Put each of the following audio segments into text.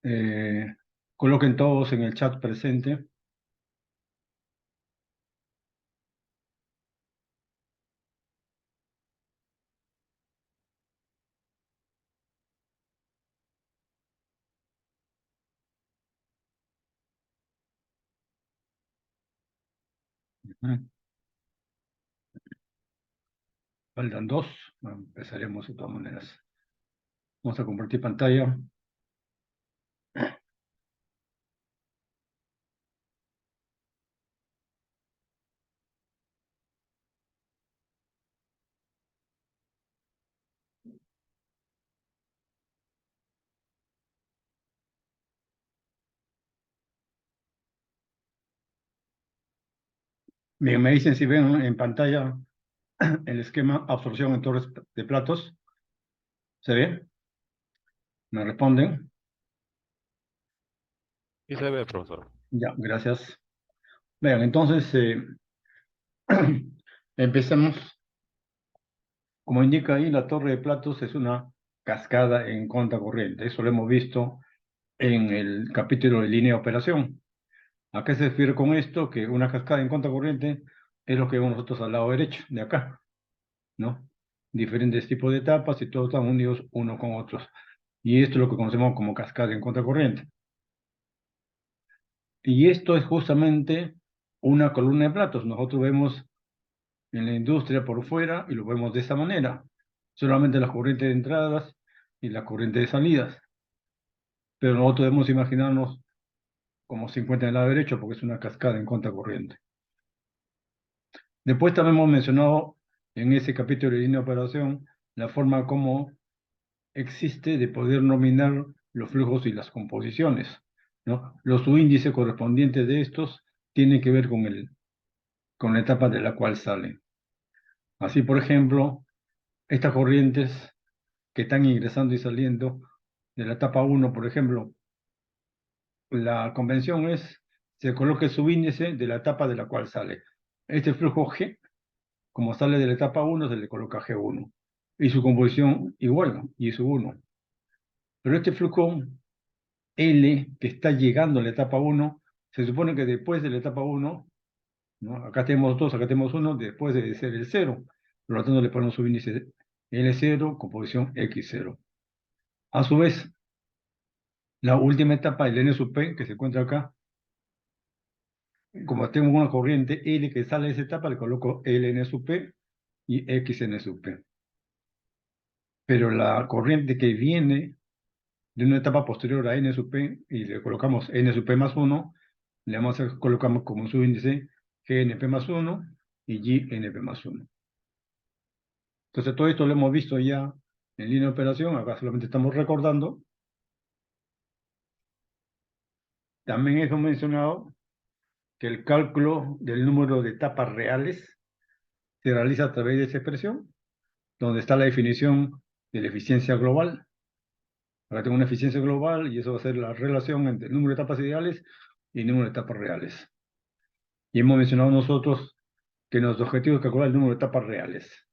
Eh, Coloquen todos en el chat presente. Ujú. Faltan dos. Bueno, empezaremos de todas maneras. Vamos a compartir pantalla. Bien, me dicen si ven en pantalla el esquema absorción en torres de platos. ¿Se ve? ¿Me responden? Y se ve, profesor. Ya, gracias. Vean, entonces empecemos. Como indica ahí, la torre de platos es una cascada en contracorriente. Eso lo hemos visto en el capítulo de línea de operación. ¿A qué se refiere con esto? Que una cascada en contracorriente es lo que vemos nosotros al lado derecho, de acá, ¿no? Diferentes tipos de etapas y todos están unidos unos con otros. Y esto es lo que conocemos como cascada en contracorriente. Y esto es justamente una columna de platos. Nosotros vemos en la industria por fuera y lo vemos de esa manera. Solamente las corrientes de entradas y las corrientes de salidas. Pero nosotros debemos imaginarnos como se encuentra en el lado derecho porque es una cascada en contracorriente. Después también hemos mencionado en ese capítulo de línea de operación la forma como existe de poder nominar los flujos y las composiciones, ¿no? Los subíndices correspondientes de estos tienen que ver con la etapa de la cual salen. Así, por ejemplo, estas corrientes que están ingresando y saliendo de la etapa 1, por ejemplo, la convención es se coloque el subíndice de la etapa de la cual sale. Este flujo G, como sale de la etapa 1, se le coloca G1. Y su composición igual, y su 1. Pero este flujo L que está llegando a la etapa 1, se supone que después de la etapa 1, ¿no? Acá tenemos 2, acá tenemos 1, después de ser el 0. Por lo tanto, le ponemos su índice L0, composición X0. A su vez, la última etapa, el N sub P, que se encuentra acá, como tengo una corriente L que sale de esa etapa, le coloco Ln sub P y Xn sub P. Pero la corriente que viene de una etapa posterior a N sub P y le colocamos N sub P más 1, le vamos a colocamos como subíndice GNP más 1 y GNP más 1. Entonces todo esto lo hemos visto ya en línea de operación, acá solamente estamos recordando. También hemos mencionado que el cálculo del número de etapas reales se realiza a través de esa expresión, donde está la definición de la eficiencia global. Acá tengo una eficiencia global y eso va a ser la relación entre el número de etapas ideales y el número de etapas reales. Y hemos mencionado nosotros que nuestro objetivo es calcular el número de etapas reales.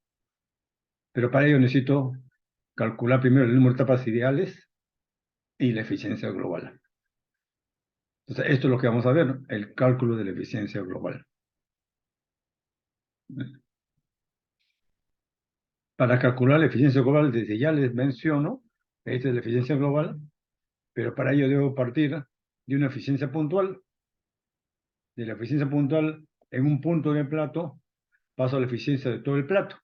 Pero para ello necesito calcular primero el número de etapas ideales y la eficiencia global. Entonces, esto es lo que vamos a ver, el cálculo de la eficiencia global. Para calcular la eficiencia global, desde ya les menciono, esta es la eficiencia global, pero para ello debo partir de una eficiencia puntual. De la eficiencia puntual en un punto del plato, paso a la eficiencia de todo el plato.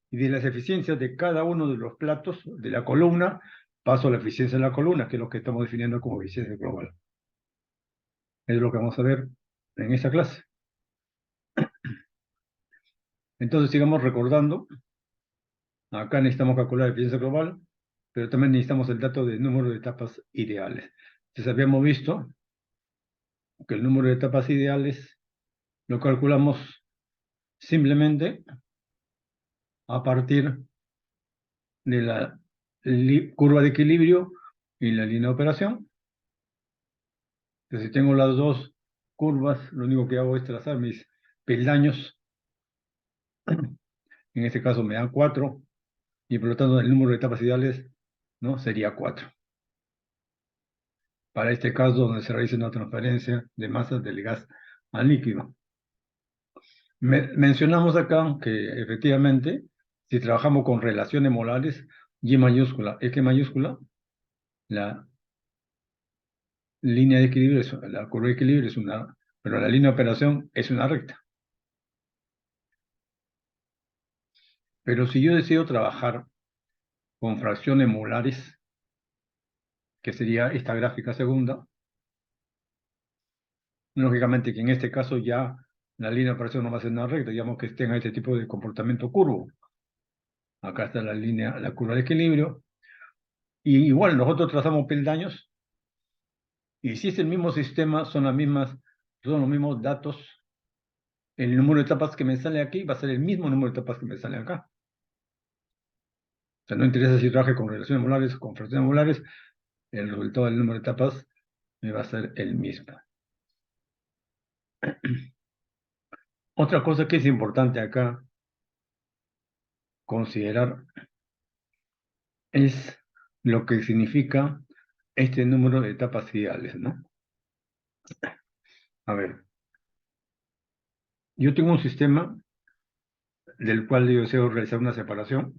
Y de las eficiencias de cada uno de los platos de la columna, paso a la eficiencia de la columna, que es lo que estamos definiendo como eficiencia global. Es lo que vamos a ver en esta clase. Entonces sigamos recordando. Acá necesitamos calcular la eficiencia global, pero también necesitamos el dato del número de etapas ideales. Entonces habíamos visto que el número de etapas ideales lo calculamos simplemente a partir de la curva de equilibrio y la línea de operación. Entonces, si tengo las dos curvas, lo único que hago es trazar mis peldaños. En este caso me dan 4 y por lo tanto el número de etapas ideales, ¿no? Sería 4. para este caso donde se realiza una transferencia de masa del gas al líquido. Mencionamos acá que efectivamente, si trabajamos con relaciones molares, Y mayúscula, X mayúscula, la línea de equilibrio, la curva de equilibrio es una, pero la línea de operación es una recta. Pero si yo deseo trabajar con fracciones molares, que sería esta gráfica segunda, lógicamente que en este caso ya la línea de operación no va a ser una recta, digamos que tenga este tipo de comportamiento curvo. Acá está la línea, la curva de equilibrio. Y igual nosotros trazamos peldaños, y si es el mismo sistema, son los mismos datos, el número de etapas que me sale aquí va a ser el mismo número de etapas que me sale acá. O sea, no interesa si trabaje con relaciones molares o con fracciones molares, el resultado del número de etapas me va a ser el mismo. Otra cosa que es importante acá considerar es lo que significa este número de etapas ideales, ¿no? A ver, yo tengo un sistema del cual yo deseo realizar una separación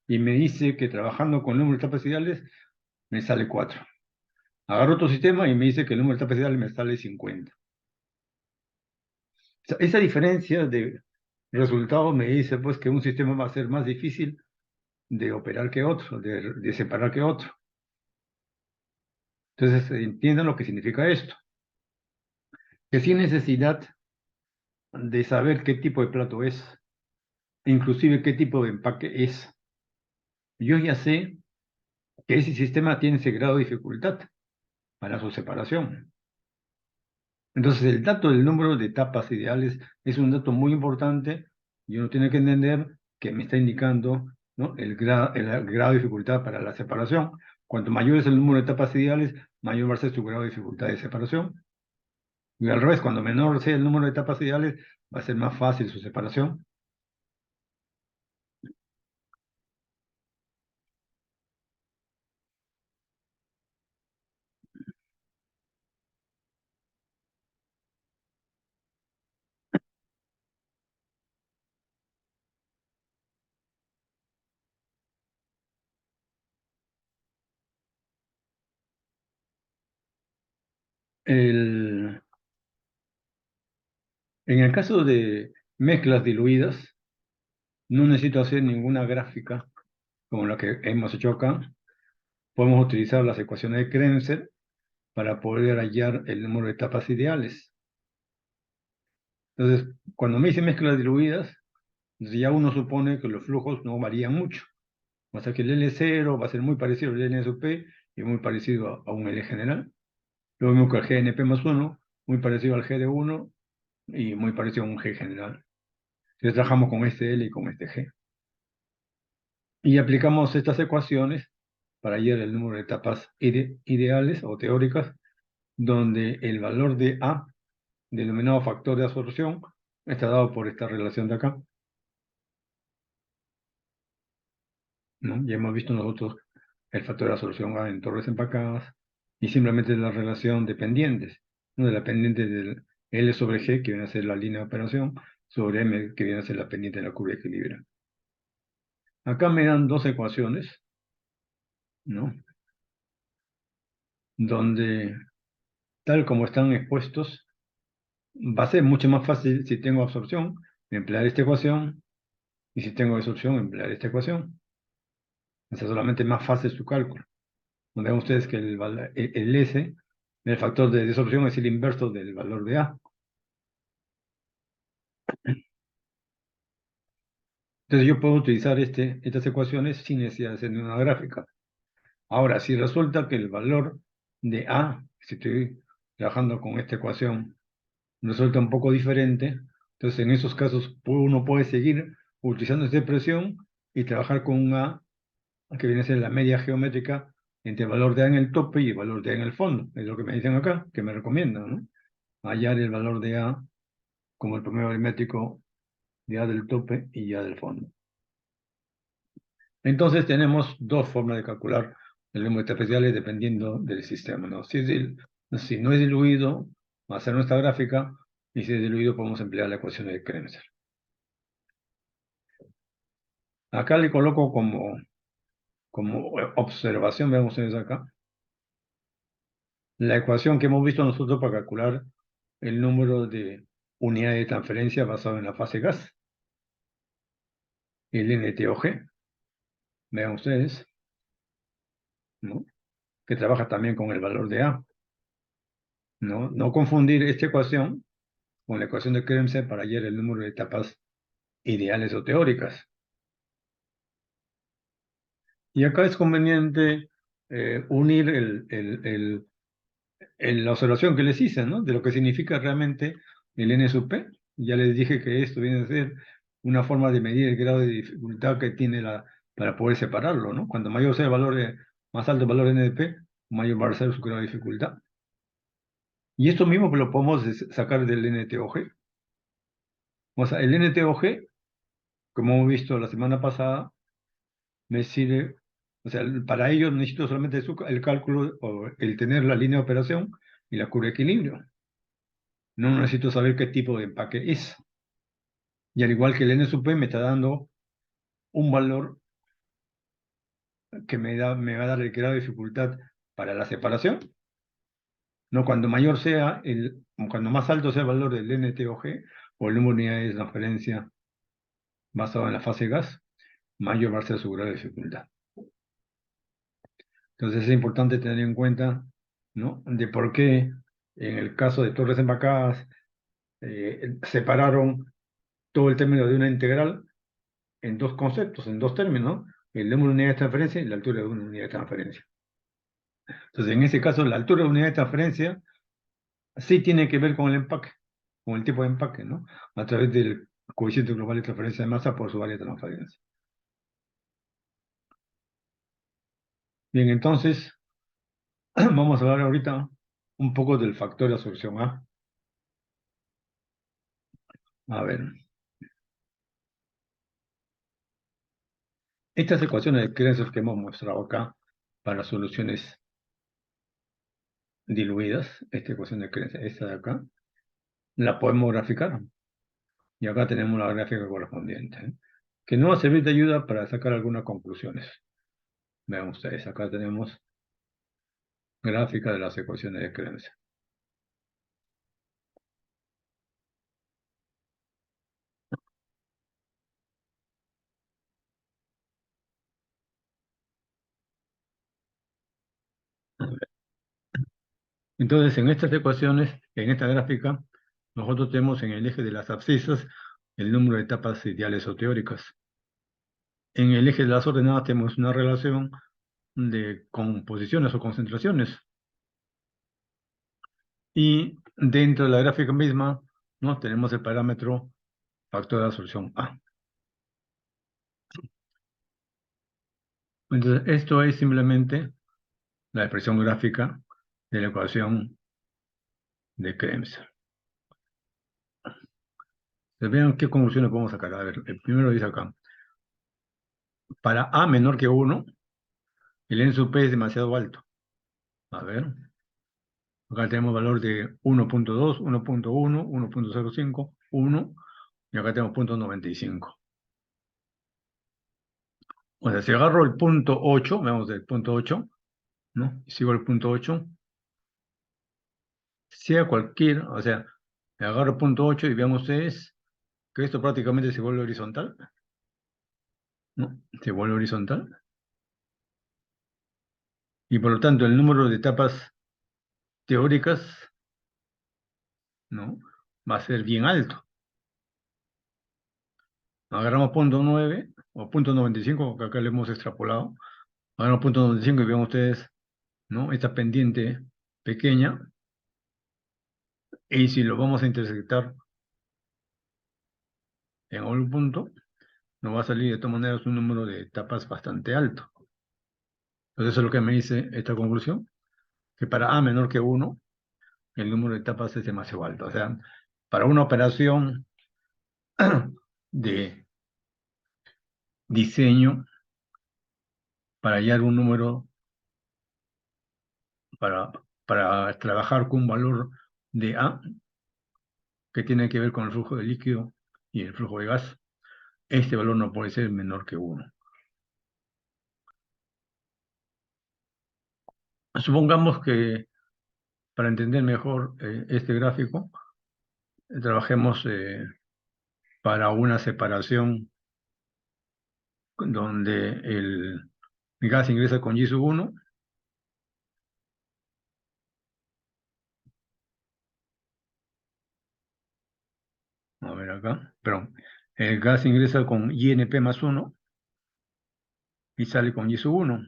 y me dice que trabajando con el número de etapas ideales me sale 4. Agarro otro sistema y me dice que el número de etapas ideales me sale 50. O sea, esa diferencia de resultados me dice pues que un sistema va a ser más difícil de operar que otro, de separar que otro. Entonces, entiendan lo que significa esto. Que sin necesidad de saber qué tipo de plato es, inclusive qué tipo de empaque es, yo ya sé que ese sistema tiene ese grado de dificultad para su separación. Entonces, el dato del número de etapas ideales es un dato muy importante y uno tiene que entender que me está indicando, ¿no?, el grado de dificultad para la separación. Cuanto mayor es el número de etapas ideales, mayor va a ser su grado de dificultad de separación. Y al revés, cuando menor sea el número de etapas ideales, va a ser más fácil su separación. En el caso de mezclas diluidas, no necesito hacer ninguna gráfica como la que hemos hecho acá. Podemos utilizar las ecuaciones de Krenzer para poder hallar el número de etapas ideales. Entonces, cuando me dice mezclas diluidas, ya uno supone que los flujos no varían mucho. O sea que el L0 va a ser muy parecido al N sub P y muy parecido a un L general. Lo mismo que el GNP más 1, muy parecido al G de 1 y muy parecido a un G general. Entonces trabajamos con este L y con este G. Y aplicamos estas ecuaciones para hallar el número de etapas ideales o teóricas, donde el valor de A, denominado factor de absorción, está dado por esta relación de acá, ¿no? Ya hemos visto nosotros el factor de absorción A en torres empacadas y simplemente la relación de pendientes, ¿no?, de la pendiente del L sobre G, que viene a ser la línea de operación, sobre M, que viene a ser la pendiente de la curva de equilibrio. Acá me dan dos ecuaciones, ¿no?, donde, tal como están expuestos, va a ser mucho más fácil si tengo absorción, emplear esta ecuación, y si tengo absorción, emplear esta ecuación. O sea, solamente más fácil su cálculo. Vean ustedes que el S, el factor de desorción, es el inverso del valor de A. Entonces yo puedo utilizar estas ecuaciones sin necesidad de hacer ninguna gráfica. Ahora, si resulta que el valor de A, si estoy trabajando con esta ecuación, resulta un poco diferente, entonces en esos casos uno puede seguir utilizando esta expresión y trabajar con un A que viene a ser la media geométrica entre el valor de A en el tope y el valor de A en el fondo. Es lo que me dicen acá, que me recomiendan, ¿no? Hallar el valor de A como el promedio aritmético de A del tope y A del fondo. Entonces tenemos dos formas de calcular el número de etapas ideales dependiendo del sistema, ¿no? Si no es diluido, va a ser nuestra gráfica, y si es diluido podemos emplear la ecuación de Kremser. Acá le coloco como observación, vean ustedes acá, la ecuación que hemos visto nosotros para calcular el número de unidades de transferencia basado en la fase gas, el NTOG, vean ustedes, ¿no? Que trabaja también con el valor de A, ¿no? No confundir esta ecuación con la ecuación de Kremser para hallar el número de etapas ideales o teóricas. Y acá es conveniente unir la observación que les hice, ¿no? De lo que significa realmente el N sub P. Ya les dije que esto viene a ser una forma de medir el grado de dificultad que tiene para poder separarlo, ¿no? Cuanto mayor sea el valor más alto el valor N de P, mayor va a ser su grado de dificultad. Y esto mismo que lo podemos sacar del NTOG. O sea, el NTOG, como hemos visto la semana pasada, me sirve, o sea, para ello necesito solamente el cálculo o el tener la línea de operación y la curva de equilibrio. No necesito saber qué tipo de empaque es. Y al igual que el N sub P me está dando un valor que me va a dar el grado de dificultad para la separación. No, cuando más alto sea el valor del NTOG o el número de unidades de transferencia basado en la fase gas, mayor va a ser su grado de dificultad. Entonces es importante tener en cuenta, ¿no? De por qué en el caso de torres empacadas separaron todo el término de una integral en dos conceptos, en dos términos, ¿no? El número de unidades de transferencia y la altura de una unidad de transferencia. Entonces, en ese caso, la altura de unidad de transferencia sí tiene que ver con el empaque, con el tipo de empaque, ¿no? A través del coeficiente global de transferencia de masa por su área de transferencia. Bien, entonces, vamos a hablar ahorita un poco del factor de absorción A. A ver, estas ecuaciones de Krenser que hemos mostrado acá para soluciones diluidas, esta ecuación de Krenser, esta de acá, la podemos graficar. Y acá tenemos la gráfica correspondiente, ¿eh? Que nos va a servir de ayuda para sacar algunas conclusiones. Vean ustedes, acá tenemos gráfica de las ecuaciones de Krenser. Entonces, en estas ecuaciones, en esta gráfica, nosotros tenemos en el eje de las abscisas el número de etapas ideales o teóricas. En el eje de las ordenadas tenemos una relación de composiciones o concentraciones. Y dentro de la gráfica misma, ¿no? Tenemos el parámetro factor de absorción A. Entonces, esto es simplemente la expresión gráfica de la ecuación de Kremser. Vean qué conclusiones podemos sacar. A ver, el primero dice acá. Para A menor que 1, el N sub P es demasiado alto. A ver, acá tenemos valor de 1.2, 1.1, 1.05, 1, y acá tenemos 0.95. O sea, si agarro el punto 8, veamos el punto 8, ¿no? Y sigo el punto 8, sea cualquier, o sea, agarro el punto 8 y vean ustedes que esto prácticamente se vuelve horizontal, ¿no? Se vuelve horizontal. Y por lo tanto, el número de etapas teóricas, ¿no? Va a ser bien alto. Agarramos punto 9 o punto 95, que acá le hemos extrapolado. Agarramos punto 95 y vean ustedes, ¿no? Esta pendiente pequeña. Y si lo vamos a intersectar en algún punto, nos va a salir de todas maneras un número de etapas bastante alto. Entonces eso es lo que me dice esta conclusión, que para A menor que 1, el número de etapas es demasiado alto. O sea, para una operación de diseño, para hallar un número para trabajar con un valor de A que tiene que ver con el flujo de líquido y el flujo de gas, este valor no puede ser menor que 1. Supongamos que, para entender mejor este gráfico, trabajemos para una separación donde el gas ingresa con Y sub 1. A ver acá, perdón. El gas ingresa con INP más 1 y sale con Y sub 1.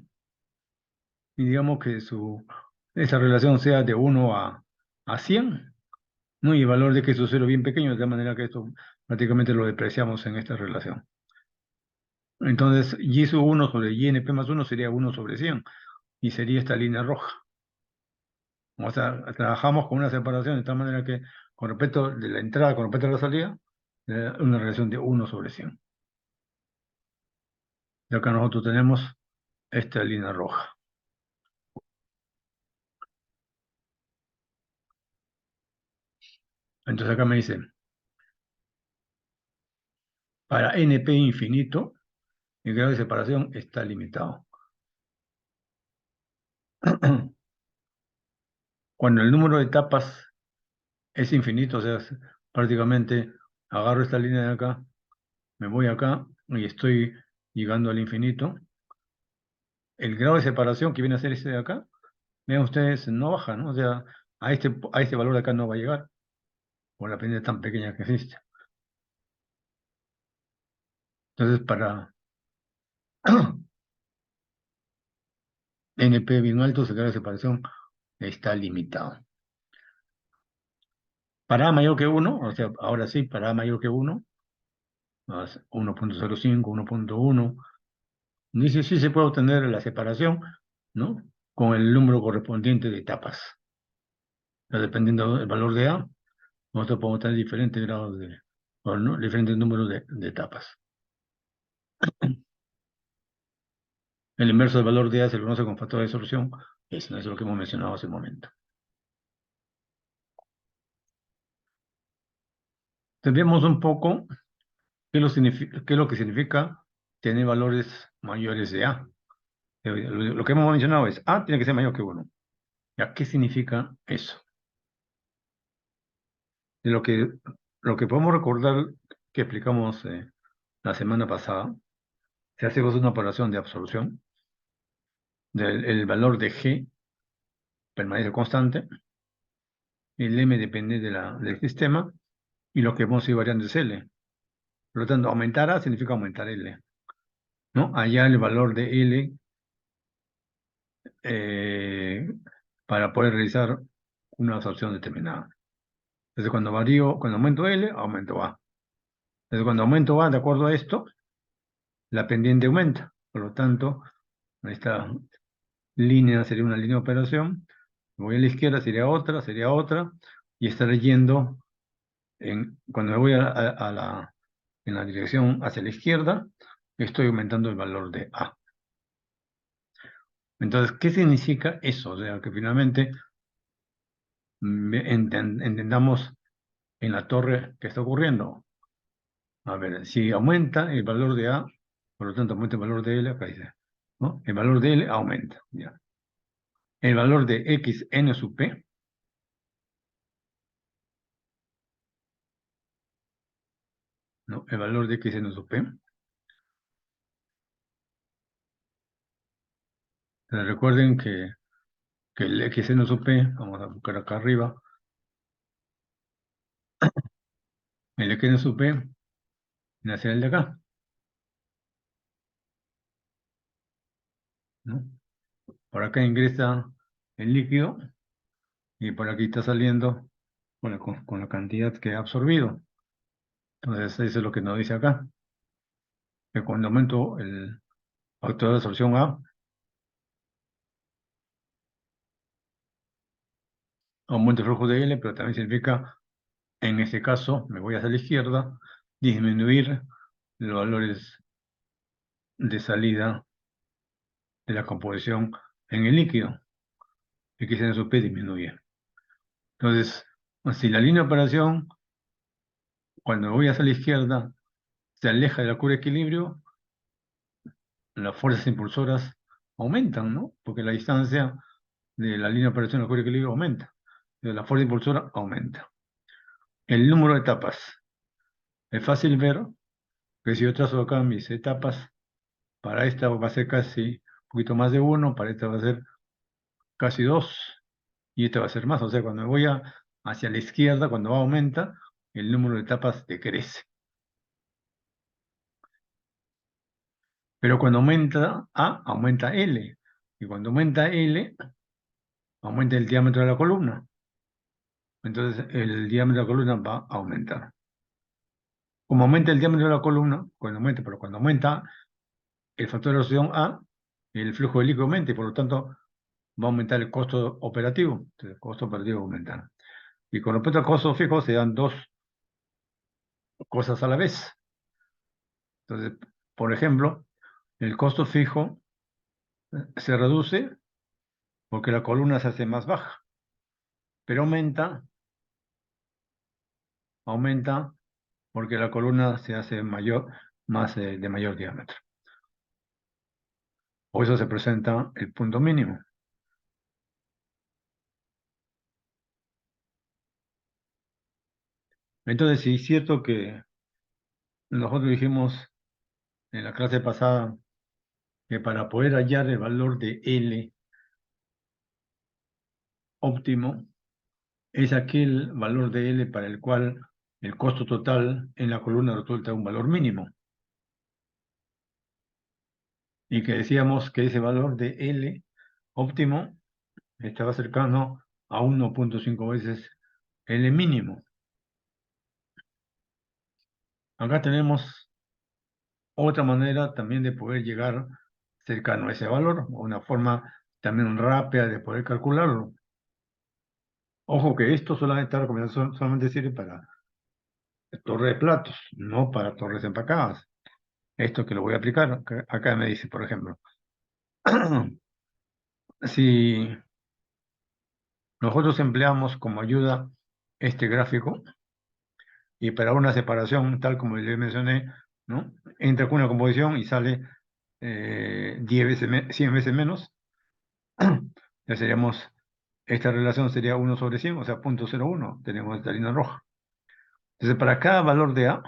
Y digamos que esa relación sea de 1 a 100, ¿no? Y el valor de que es cero bien pequeño, de tal manera que esto prácticamente lo despreciamos en esta relación. Entonces, Y sub 1 sobre INP más 1 sería 1 sobre 100, y sería esta línea roja. O sea, trabajamos con una separación de tal manera que con respecto de la entrada, con respecto a la salida, una relación de 1 sobre 100. Y acá nosotros tenemos esta línea roja. Entonces acá me dice, para NP infinito, el grado de separación está limitado. Cuando el número de etapas es infinito, o sea, prácticamente agarro esta línea de acá, me voy acá y estoy llegando al infinito, el grado de separación que viene a ser este de acá, vean ustedes, no baja, ¿no? O sea, a este valor de acá no va a llegar, por la pendiente tan pequeña que existe. Entonces, para NP bien alto, el grado de separación está limitado. Para A mayor que 1, o sea, ahora sí, para A mayor que 1, más 1.05, 1.1, dice sí se puede obtener la separación, ¿no? Con el número correspondiente de etapas. Pero dependiendo del valor de A, nosotros podemos tener diferentes grados o no, diferentes números de etapas. El inverso del valor de A se lo conoce como factor de absorción. Eso es lo que hemos mencionado hace un momento. Tendríamos un poco qué es lo que significa tener valores mayores de A. Lo que hemos mencionado es A tiene que ser mayor que 1. ¿Ya qué significa eso? De lo que podemos recordar que explicamos la semana pasada, si hacemos una operación de absorción, el valor de G permanece constante, el M depende del sistema, y lo que vamos a ir variando es L. Por lo tanto, aumentar A significa aumentar L, ¿no? Allá el valor de L eh, para poder realizar una absorción determinada. Entonces, cuando aumento L, aumento A. Entonces, cuando aumento A, de acuerdo a esto, la pendiente aumenta. Por lo tanto, esta línea sería una línea de operación. Voy a la izquierda, sería otra, y estaré yendo, cuando me voy en la dirección hacia la izquierda, estoy aumentando el valor de A. Entonces, ¿qué significa eso? O sea, que finalmente entendamos en la torre qué está ocurriendo. A ver, si aumenta el valor de A, por lo tanto aumenta el valor de L, acá dice, ¿no? El valor de L aumenta, ya. El valor de X n sub P, ¿no? El valor de X n sub P. Recuerden que el X n sub P, vamos a buscar acá arriba, el X n sub P viene a ser el de acá, ¿no? Por acá ingresa el líquido y por aquí está saliendo con la cantidad que ha absorbido. Entonces, eso es lo que nos dice acá, que cuando aumento el factor de absorción A, aumento el flujo de L, pero también significa, en este caso, me voy hacia la izquierda, disminuir los valores de salida de la composición en el líquido. X en sub P disminuye. Entonces, si la línea de operación, cuando voy hacia la izquierda, se aleja de la curva de equilibrio, las fuerzas impulsoras aumentan, ¿no? Porque la distancia de la línea de operación a la curva de equilibrio aumenta. Entonces, la fuerza impulsora aumenta. El número de etapas. Es fácil ver que si yo trazo acá mis etapas, para esta va a ser casi un poquito más de 1, para esta va a ser casi 2, y esta va a ser más. O sea, cuando me voy hacia la izquierda, cuando aumenta, el número de etapas decrece. Pero cuando aumenta A, aumenta L. Y cuando aumenta L, aumenta el diámetro de la columna. Entonces, el diámetro de la columna va a aumentar. Como aumenta el diámetro de la columna, pero cuando aumenta el factor de erosión A, el flujo de líquido aumenta y por lo tanto va a aumentar el costo operativo. Entonces, el costo operativo va a aumentar. Y con respecto al costo fijo, se dan dos cosas a la vez. Entonces, por ejemplo, el costo fijo se reduce porque la columna se hace más baja, pero aumenta porque la columna se hace mayor, más de mayor diámetro. Por eso se presenta el punto mínimo. Entonces, sí es cierto que nosotros dijimos en la clase pasada que para poder hallar el valor de L óptimo, es aquel valor de L para el cual el costo total en la columna resulta un valor mínimo. Y que decíamos que ese valor de L óptimo estaba cercano a 1.5 veces L mínimo. Acá tenemos otra manera también de poder llegar cercano a ese valor, una forma también rápida de poder calcularlo. Ojo que esto solamente sirve para torres de platos, no para torres empacadas. Esto que lo voy a aplicar, acá me dice, por ejemplo, si nosotros empleamos como ayuda este gráfico y para una separación tal como le mencioné, ¿no? Entra con una composición y sale 10 veces, 100 veces menos, ya seríamos, esta relación sería 1/100, o sea, 0.01, tenemos esta línea roja. Entonces, para cada valor de A,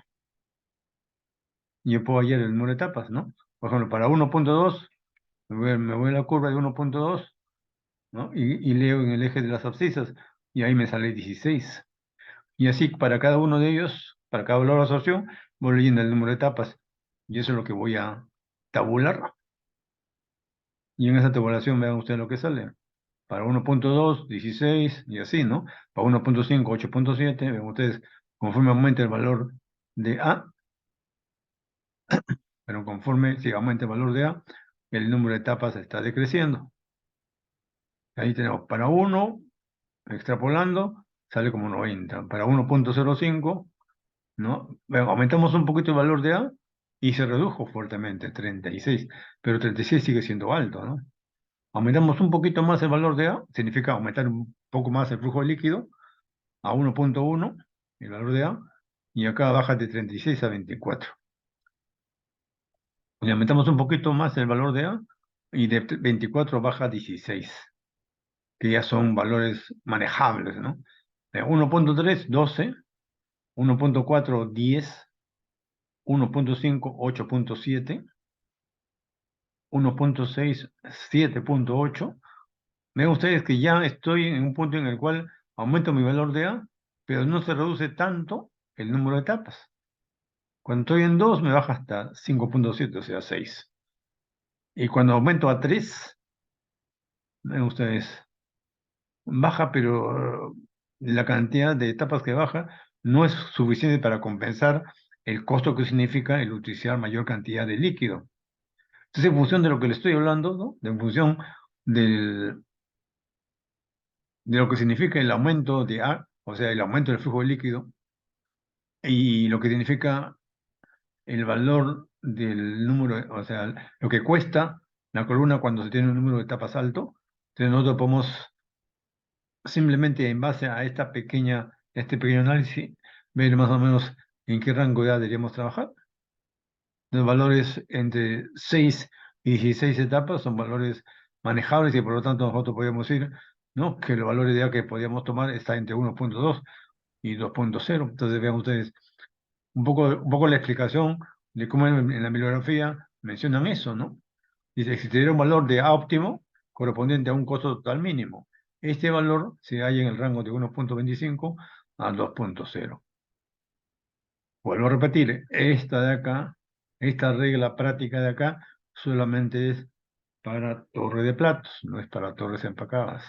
yo puedo hallar el número de etapas, ¿no? Por ejemplo, para 1.2, me voy a la curva de 1.2, ¿no? Y leo en el eje de las abscisas, y ahí me sale 16. Y así para cada uno de ellos, para cada valor de absorción, voy leyendo el número de etapas. Y eso es lo que voy a tabular. Y en esa tabulación vean ustedes lo que sale. Para 1.2, 16, y así, ¿no? Para 1.5, 8.7, ven ustedes, conforme aumenta el valor de A, pero conforme si aumenta el valor de A, el número de etapas está decreciendo. Ahí tenemos para 1, extrapolando, sale como 90. Para 1.05, ¿no? Bueno, aumentamos un poquito el valor de A y se redujo fuertemente, 36, pero 36 sigue siendo alto, ¿no? Aumentamos un poquito más el valor de A, significa aumentar un poco más el flujo de líquido a 1.1, el valor de A, y acá baja de 36 a 24. Y aumentamos un poquito más el valor de A y de 24 baja a 16, que ya son valores manejables, ¿no? 1.3, 12, 1.4, 10, 1.5, 8.7, 1.6, 7.8. Ven ustedes que ya estoy en un punto en el cual aumento mi valor de A, pero no se reduce tanto el número de etapas. Cuando estoy en 2 me baja hasta 5.7, o sea, 6. Y cuando aumento a 3, ven ustedes, baja, pero la cantidad de etapas que baja no es suficiente para compensar el costo que significa el utilizar mayor cantidad de líquido. Entonces, en función de lo que le estoy hablando, ¿no? En función del, de lo que significa el aumento de A, o sea, el aumento del flujo de líquido, y lo que significa el valor del número, o sea, lo que cuesta la columna cuando se tiene un número de etapas alto, entonces nosotros podemos simplemente en base a este pequeño análisis, ver más o menos en qué rango de edad deberíamos trabajar. Los valores entre 6 y 16 etapas son valores manejables y por lo tanto nosotros podríamos decir, ¿no?, que el valor de edad que podríamos tomar está entre 1.2 y 2.0. Entonces vean ustedes un poco la explicación de cómo en la bibliografía mencionan eso, ¿no? Dice, existiría un valor de A óptimo correspondiente a un costo total mínimo. Este valor se halla en el rango de 1.25 a 2.0. Vuelvo a repetir, esta de acá, esta regla práctica de acá, solamente es para torre de platos, no es para torres empacadas.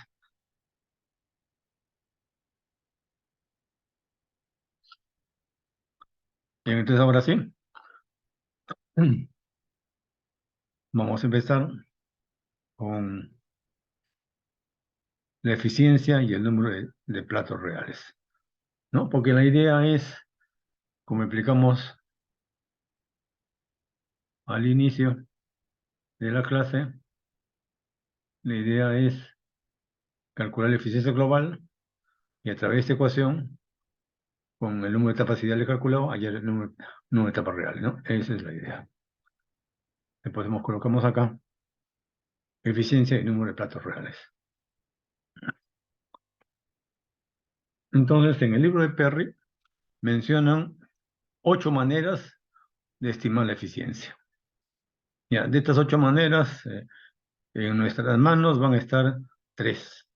Bien, entonces ahora sí, vamos a empezar con la eficiencia y el número de platos reales, ¿no? Porque la idea es, como explicamos al inicio de la clase, la idea es calcular la eficiencia global y a través de esta ecuación, con el número de etapas ideales calculado, hallar el número de etapas reales, ¿no? Esa es la idea. Después colocamos acá eficiencia y número de platos reales. Entonces, en el libro de Perry mencionan 8 maneras de estimar la eficiencia. Ya, de estas 8 maneras, en nuestras manos van a estar 3.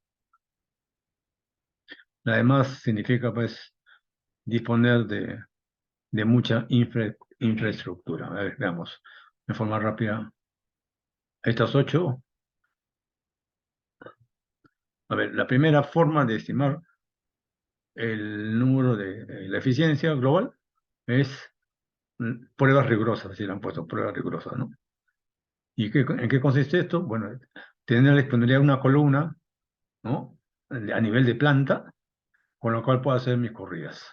Además, significa, pues, disponer de mucha infraestructura. A ver, veamos de forma rápida. Estas 8. A ver, la primera forma de estimar el número de la eficiencia global es pruebas rigurosas, así le han puesto pruebas rigurosas, ¿no? ¿Y en qué consiste esto? Bueno, tener disponibilidad de una columna, ¿no?, a nivel de planta, con lo cual puedo hacer mis corridas.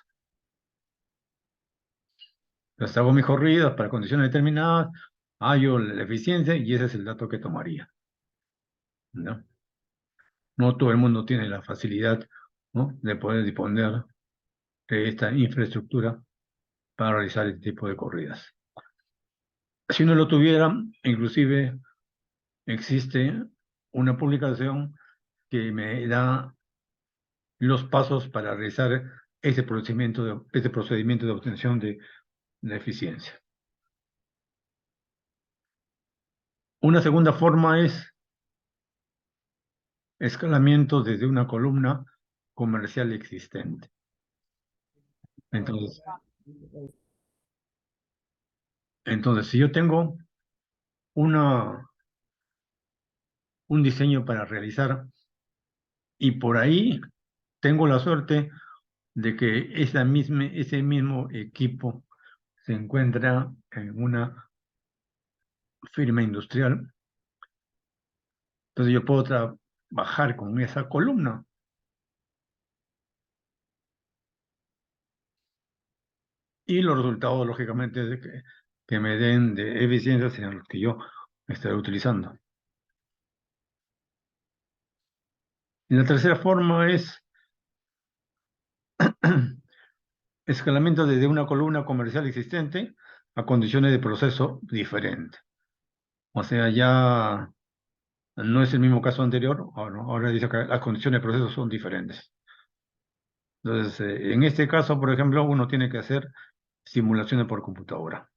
Entonces hago mis corridas para condiciones determinadas, hallo la eficiencia y ese es el dato que tomaría, ¿no? No todo el mundo tiene la facilidad, ¿no?, de poder disponer de esta infraestructura para realizar este tipo de corridas. Si no lo tuviera, inclusive existe una publicación que me da los pasos para realizar ese procedimiento de obtención de la eficiencia. Una segunda forma es escalamiento desde una columna comercial existente. Entonces, si yo tengo un diseño para realizar y por ahí tengo la suerte de que ese mismo equipo se encuentra en una firma industrial, entonces yo puedo trabajar con esa columna. Y los resultados, lógicamente, que me den de eficiencia serán los que yo estaré utilizando. Y la tercera forma es escalamiento desde una columna comercial existente a condiciones de proceso diferentes. O sea, ya no es el mismo caso anterior, ahora dice que las condiciones de proceso son diferentes. Entonces, en este caso, por ejemplo, uno tiene que hacer simulaciones por computadora.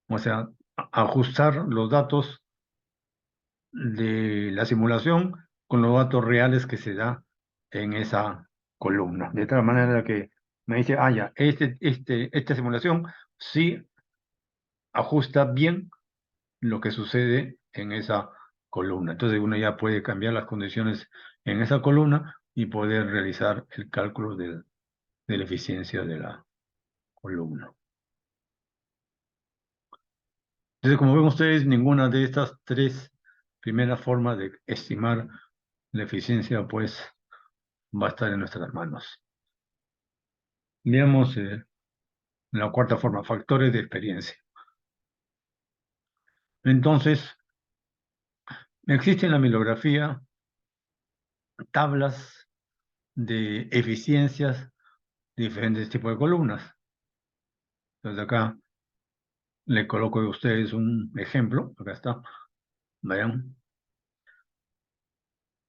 O sea, ajustar los datos de la simulación con los datos reales que se da en esa columna. De tal manera que me dice, ya, esta simulación sí ajusta bien lo que sucede en esa columna. Entonces uno ya puede cambiar las condiciones en esa columna y poder realizar el cálculo de la eficiencia de la columna. Entonces, como ven ustedes, ninguna de estas 3 primeras formas de estimar la eficiencia, pues, va a estar en nuestras manos. Veamos la cuarta forma, factores de experiencia. Entonces, existe en la bibliografía tablas de eficiencias de diferentes tipos de columnas. Entonces acá le coloco a ustedes un ejemplo. Acá está. Vean.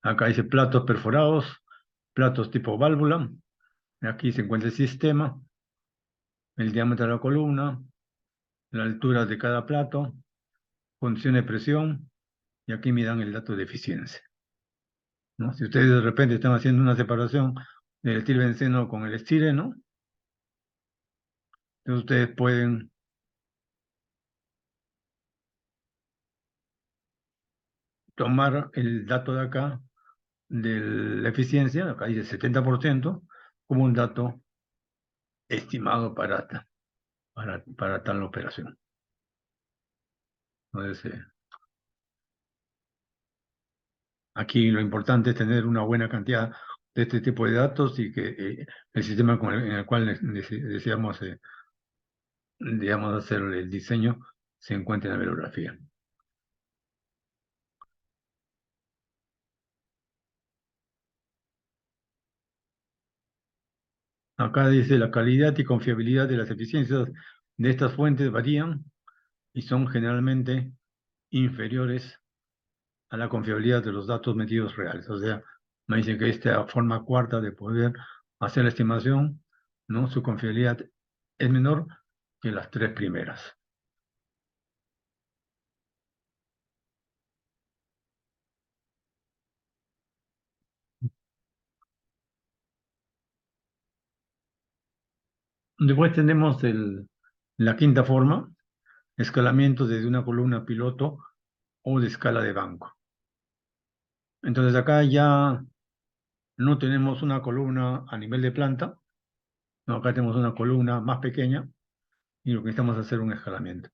Acá dice platos perforados, platos tipo válvula. Aquí se encuentra el sistema, el diámetro de la columna, la altura de cada plato, condición de presión, y aquí me dan el dato de eficiencia, ¿no? Si ustedes de repente están haciendo una separación del etilbenceno con el estireno, entonces ustedes pueden tomar el dato de acá, de la eficiencia, acá dice 70%, como un dato estimado para tal operación. Entonces, aquí lo importante es tener una buena cantidad de este tipo de datos y que el sistema en el cual deseamos, digamos, hacer el diseño se encuentre en la bibliografía. Acá dice la calidad y confiabilidad de las eficiencias de estas fuentes varían y son generalmente inferiores a la confiabilidad de los datos medidos reales. O sea, me dicen que esta forma cuarta de poder hacer la estimación, ¿no? Su confiabilidad es menor que las tres primeras. Después tenemos la quinta forma, escalamiento desde una columna piloto o de escala de banco. Entonces acá ya no tenemos una columna a nivel de planta, no, acá tenemos una columna más pequeña y lo que necesitamos es hacer un escalamiento.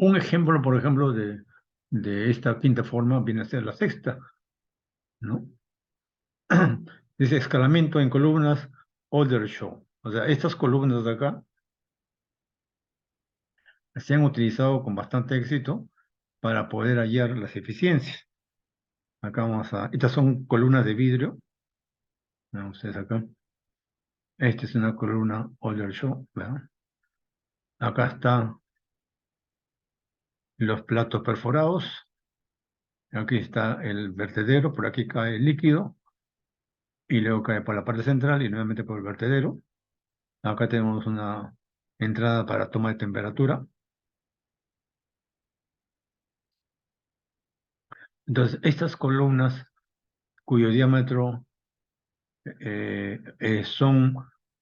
Un ejemplo, por ejemplo, de esta quinta forma viene a ser la sexta, ¿no? Dice escalamiento en columnas Aldershaw. O sea, estas columnas de acá se han utilizado con bastante éxito para poder hallar las eficiencias. Acá estas son columnas de vidrio. Vean ustedes acá. Esta es una columna Aldershaw, ¿verdad? Acá están los platos perforados. Aquí está el vertedero, por aquí cae el líquido y luego cae por la parte central y nuevamente por el vertedero. Acá tenemos una entrada para toma de temperatura. Entonces, estas columnas cuyo diámetro son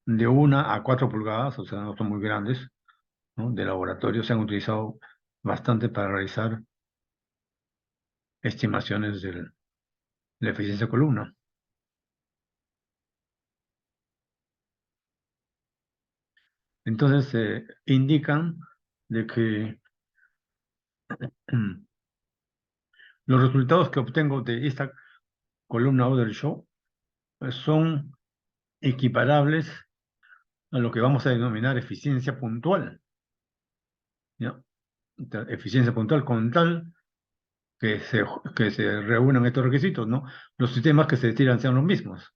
de 1 a 4 pulgadas, o sea, no son muy grandes, ¿no? De laboratorio, se han utilizado bastante para realizar estimaciones de la eficiencia de columna. Entonces, indican de que los resultados que obtengo de esta columna Aldershaw son equiparables a lo que vamos a denominar eficiencia puntual, ¿ya? Eficiencia puntual con tal que se reúnan estos requisitos, ¿no? Los sistemas que se tiran sean los mismos.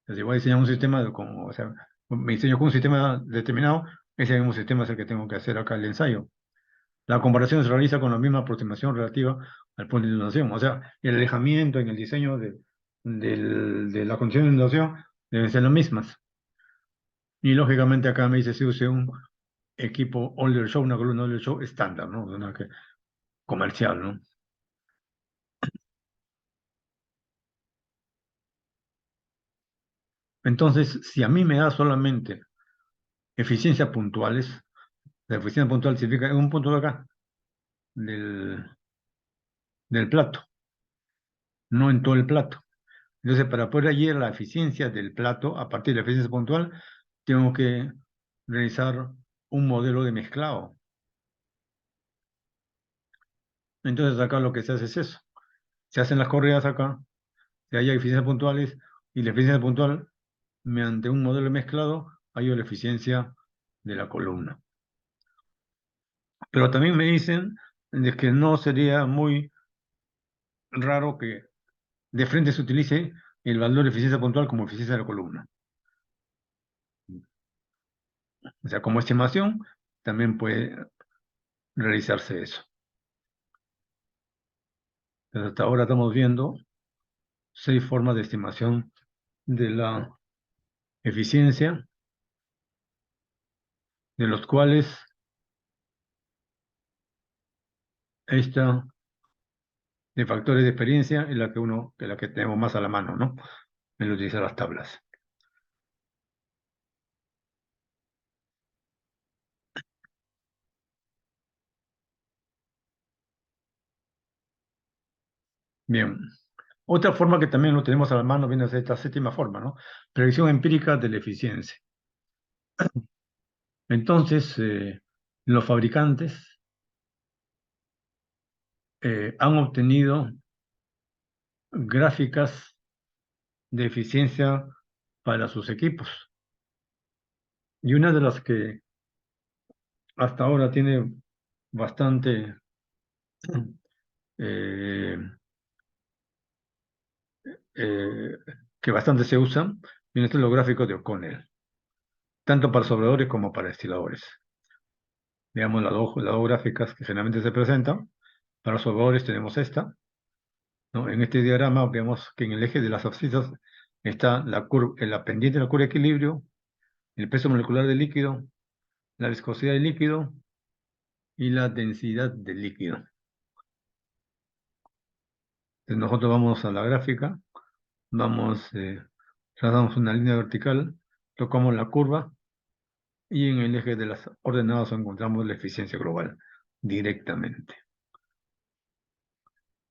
Si voy a diseñar un sistema, o sea, me diseño con un sistema determinado, ese mismo sistema es el que tengo que hacer acá el ensayo. La comparación se realiza con la misma aproximación relativa al punto de inundación. O sea, el alejamiento en el diseño de la condición de inundación deben ser las mismas. Y lógicamente acá me dice si use un equipo Aldershaw, una columna Aldershaw estándar, ¿no? Comercial, ¿no? Entonces, si a mí me da solamente eficiencias puntuales, la eficiencia puntual significa en un punto de acá, del, del plato, no en todo el plato. Entonces, para poder hallar la eficiencia del plato, a partir de la eficiencia puntual, tengo que realizar un modelo de mezclado. Entonces, acá lo que se hace es eso. Se hacen las corridas acá, se halla eficiencias puntuales, y la eficiencia puntual, mediante un modelo de mezclado, hallo la eficiencia de la columna. Pero también me dicen de que no sería muy raro que de frente se utilice el valor de eficiencia puntual como eficiencia de la columna. O sea, como estimación, también puede realizarse eso. Pero hasta ahora estamos viendo 6 formas de estimación de la eficiencia, de los cuales esta de factores de experiencia es la que tenemos más a la mano, ¿no? En utilizar las tablas. Bien. Otra forma que también lo tenemos a la mano viene a ser esta séptima forma, ¿no? Predicción empírica de la eficiencia. Entonces, los fabricantes han obtenido gráficas de eficiencia para sus equipos. Y una de las que hasta ahora tiene bastante, eh, eh, que bastante se usan, vienen a ser los gráficos de O'Connell, tanto para soldadores como para estiladores. Digamos, las dos gráficas que generalmente se presentan. Para los soldadores tenemos esta, ¿no? En este diagrama vemos que en el eje de las abscisas está la pendiente de la curva de equilibrio, el peso molecular del líquido, la viscosidad del líquido y la densidad del líquido. Entonces nosotros vamos a la gráfica, trazamos una línea vertical, tocamos la curva y en el eje de las ordenadas encontramos la eficiencia global directamente.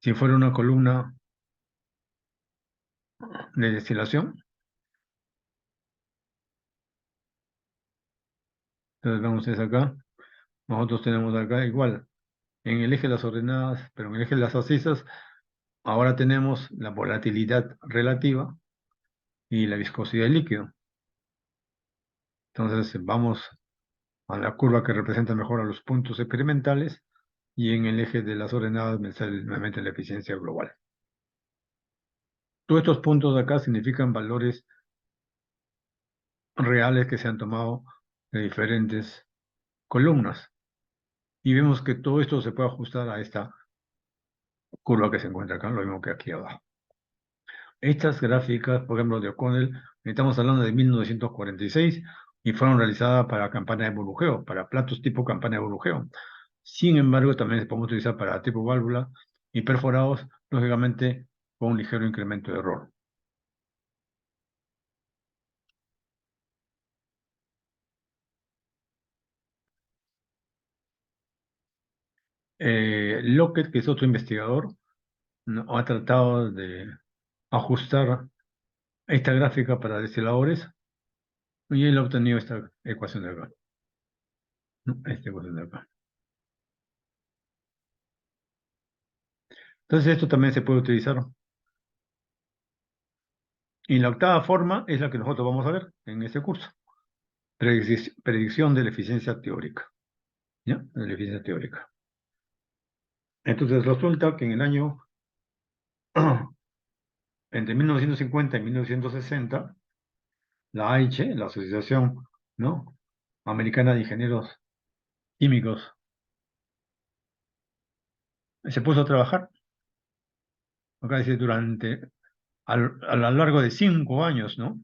Si fuera una columna de destilación, entonces vemos es acá, nosotros tenemos acá igual, en el eje de las ordenadas, pero en el eje de las abscisas, ahora tenemos la volatilidad relativa y la viscosidad del líquido. Entonces vamos a la curva que representa mejor a los puntos experimentales y en el eje de las ordenadas me sale nuevamente la eficiencia global. Todos estos puntos de acá significan valores reales que se han tomado de diferentes columnas. Y vemos que todo esto se puede ajustar a esta curva que se encuentra acá, lo mismo que aquí abajo. Estas gráficas, por ejemplo, de O'Connell, estamos hablando de 1946 y fueron realizadas para campana de burbujeo, para platos tipo campana de burbujeo. Sin embargo, también se pueden utilizar para tipo válvula y perforados, lógicamente, con un ligero incremento de error. Lockett, que es otro investigador, ¿no? Ha tratado de ajustar esta gráfica para destiladores y él ha obtenido esta ecuación de acá, ¿no? Esta ecuación de acá. Entonces esto también se puede utilizar. Y la octava forma es la que nosotros vamos a ver en este curso. Predicción de la eficiencia teórica. ¿Ya? De la eficiencia teórica. Entonces resulta que en el año entre 1950 y 1960, la AICHE, la Asociación, ¿no?, Americana de Ingenieros Químicos, se puso a trabajar, acá dice, a lo largo de 5 años, ¿no?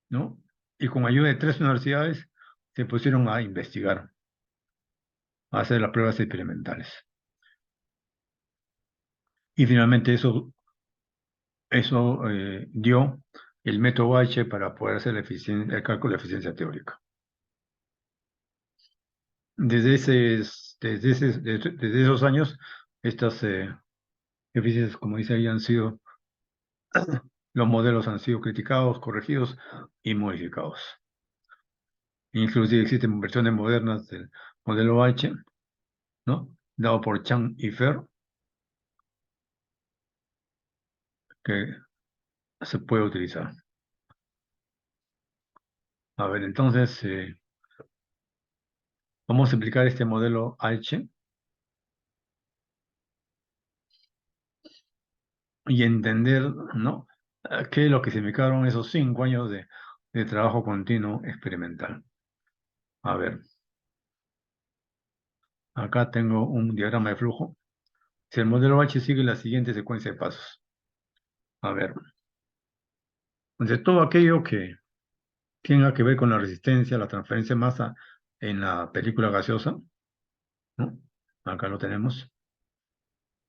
¿No? Y con ayuda de 3 universidades se pusieron a investigar, a hacer las pruebas experimentales. Y finalmente eso dio el método H para poder hacer el cálculo de eficiencia teórica. Desde esos años, estas eficiencias, como dice ahí, los modelos han sido criticados, corregidos y modificados. Inclusive existen versiones modernas del modelo H, ¿no?, dado por Chang y Fer, que se puede utilizar. A ver, entonces, Vamos a aplicar este modelo H y entender, ¿no? ¿Qué es lo que significaron esos 5 años de trabajo continuo experimental? A ver, acá tengo un diagrama de flujo. Si el modelo H sigue la siguiente secuencia de pasos. A ver, de todo aquello que tenga que ver con la resistencia, la transferencia de masa en la película gaseosa, ¿no? Acá lo tenemos,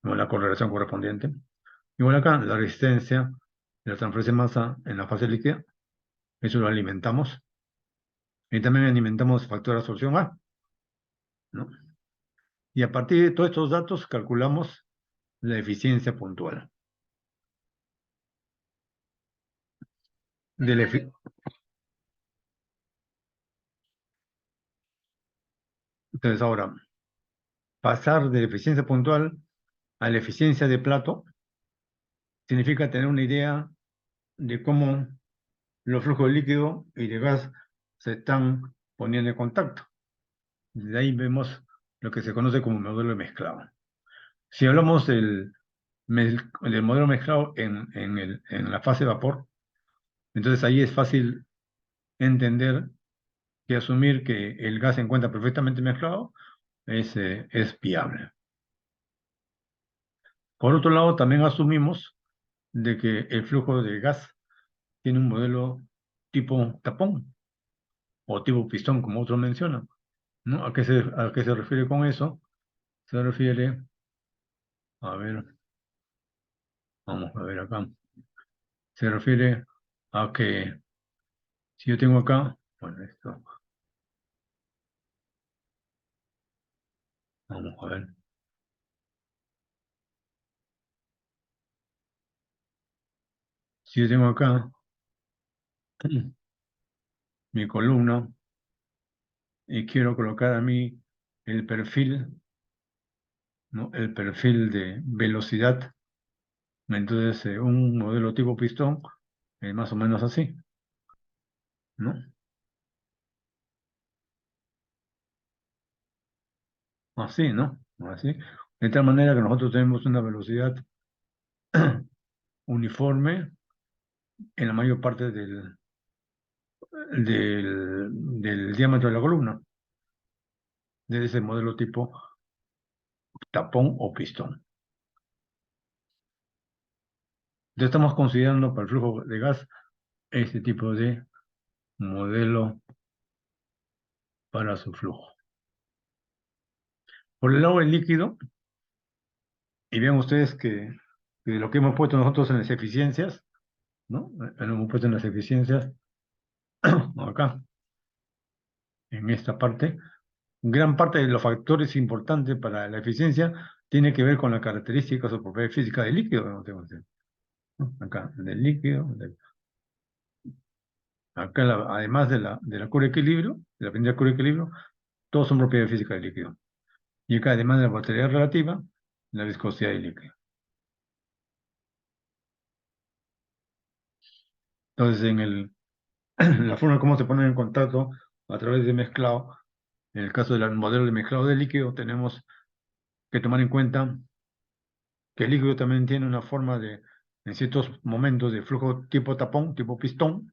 con la correlación correspondiente. Igual acá, la resistencia y la transferencia de masa en la fase líquida, eso lo alimentamos. Y también alimentamos factor de absorción A, ¿no? Y a partir de todos estos datos calculamos la eficiencia puntual. De la efi- Entonces ahora, pasar de la eficiencia puntual a la eficiencia de Plato significa tener una idea de cómo los flujos de líquido y de gas se están poniendo en contacto. De ahí vemos lo que se conoce como modelo de mezclado. Si hablamos del modelo mezclado en la fase de vapor, entonces ahí es fácil entender que asumir que el gas se encuentra perfectamente mezclado es viable. Por otro lado, también asumimos de que el flujo de gas tiene un modelo tipo tapón o tipo pistón, como otros mencionan, ¿no? ¿A qué se refiere con eso? Se refiere, a ver, vamos a ver acá, se refiere a que si yo tengo acá, bueno, esto, vamos a ver, si yo tengo acá mi columna y quiero colocar a mí el perfil, ¿no? El perfil de velocidad, entonces un modelo tipo pistón, más o menos así, ¿no? Así, ¿no? Así. De tal manera que nosotros tenemos una velocidad uniforme en la mayor parte del diámetro de la columna, de ese modelo tipo tapón o pistón. Ya estamos considerando para el flujo de gas este tipo de modelo para su flujo. Por el lado del líquido, y vean ustedes que lo que hemos puesto nosotros en las eficiencias, ¿no? Lo hemos puesto en las eficiencias, acá, en esta parte, gran parte de los factores importantes para la eficiencia tiene que ver con las características o propiedades físicas del líquido, ¿no? Acá, del líquido, acá además de la curva de equilibrio, de la pendiente de curva de equilibrio, todos son propiedades físicas del líquido. Y acá, además de la volatilidad relativa, la viscosidad del líquido. Entonces, la forma en cómo se ponen en contacto a través de mezclado, en el caso del modelo de mezclado de líquido, tenemos que tomar en cuenta que el líquido también tiene una forma en ciertos momentos de flujo tipo tapón, tipo pistón.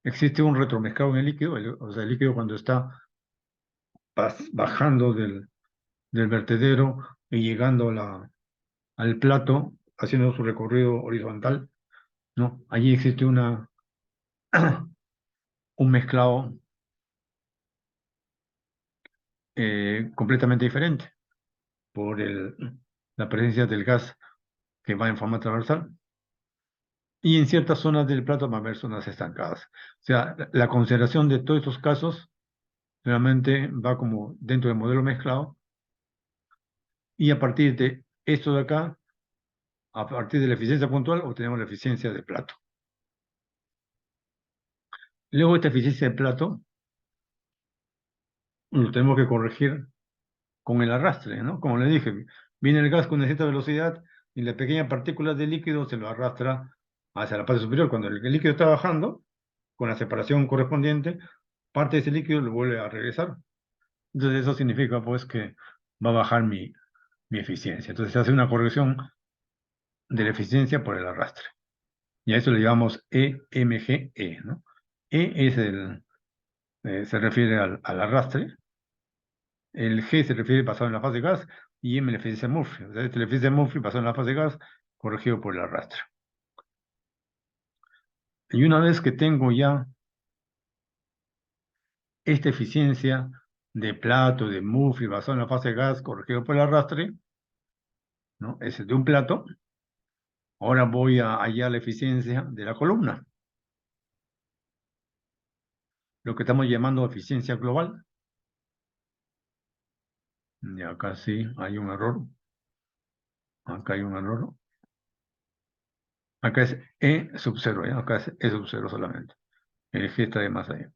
Existe un retromezclado en el líquido, o sea, el líquido cuando está bajando del vertedero y llegando al plato, haciendo su recorrido horizontal, ¿no? Allí existe un mezclado completamente diferente por la presencia del gas que va en forma transversal. Y en ciertas zonas del plato va a haber zonas estancadas. O sea, la consideración de todos estos casos realmente va como dentro del modelo mezclado y a partir de esto de acá, a partir de la eficiencia puntual, obtenemos la eficiencia de plato. Luego esta eficiencia de plato lo tenemos que corregir con el arrastre, ¿no? Como le dije, viene el gas con una cierta velocidad y la pequeña partícula de líquido se lo arrastra hacia la parte superior. Cuando el líquido está bajando, con la separación correspondiente, parte de ese líquido lo vuelve a regresar. Entonces eso significa pues que va a bajar mi eficiencia. Entonces se hace una corrección de la eficiencia por el arrastre. Y a eso le llamamos EMGE, ¿no? E es se refiere al arrastre, el G se refiere pasado en la fase de gas, y M la eficiencia de Murphy. O sea, esta es la eficiencia de Murphy pasado en la fase de gas, corregido por el arrastre. Y una vez que tengo ya esta eficiencia de plato, de Murphy basado en la fase de gas, corregido por el arrastre, ¿no? Es de un plato. Ahora voy a hallar la eficiencia de la columna, lo que estamos llamando eficiencia global. Y acá sí hay un error. Acá hay un error. Acá es E sub 0, ¿ya? Acá es E sub 0 solamente. El G está de más allá.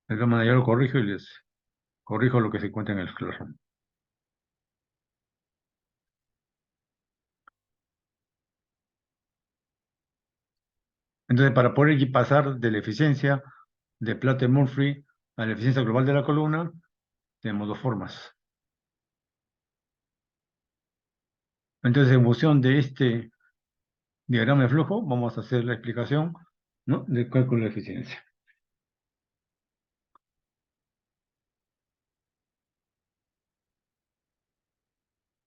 De todas maneras, yo lo corrijo y les corrijo lo que se encuentra en el esclarón. Entonces, para poder pasar de la eficiencia de Platte-Murphy a la eficiencia global de la columna, tenemos dos formas. Entonces, en función de este diagrama de flujo, vamos a hacer la explicación, ¿no?, del cálculo de eficiencia.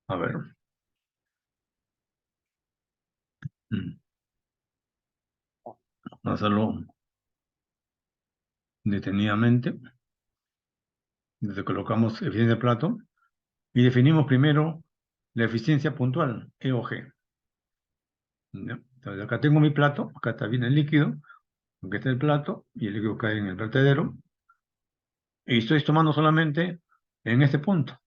A ver. Vamos a hacerlo detenidamente. Entonces, colocamos eficiencia de plato y definimos primero la eficiencia puntual, E o G. ¿Ya? Entonces, acá tengo mi plato, acá está bien el líquido, aquí está el plato y el líquido cae en el vertedero. Y estoy tomando solamente en este punto.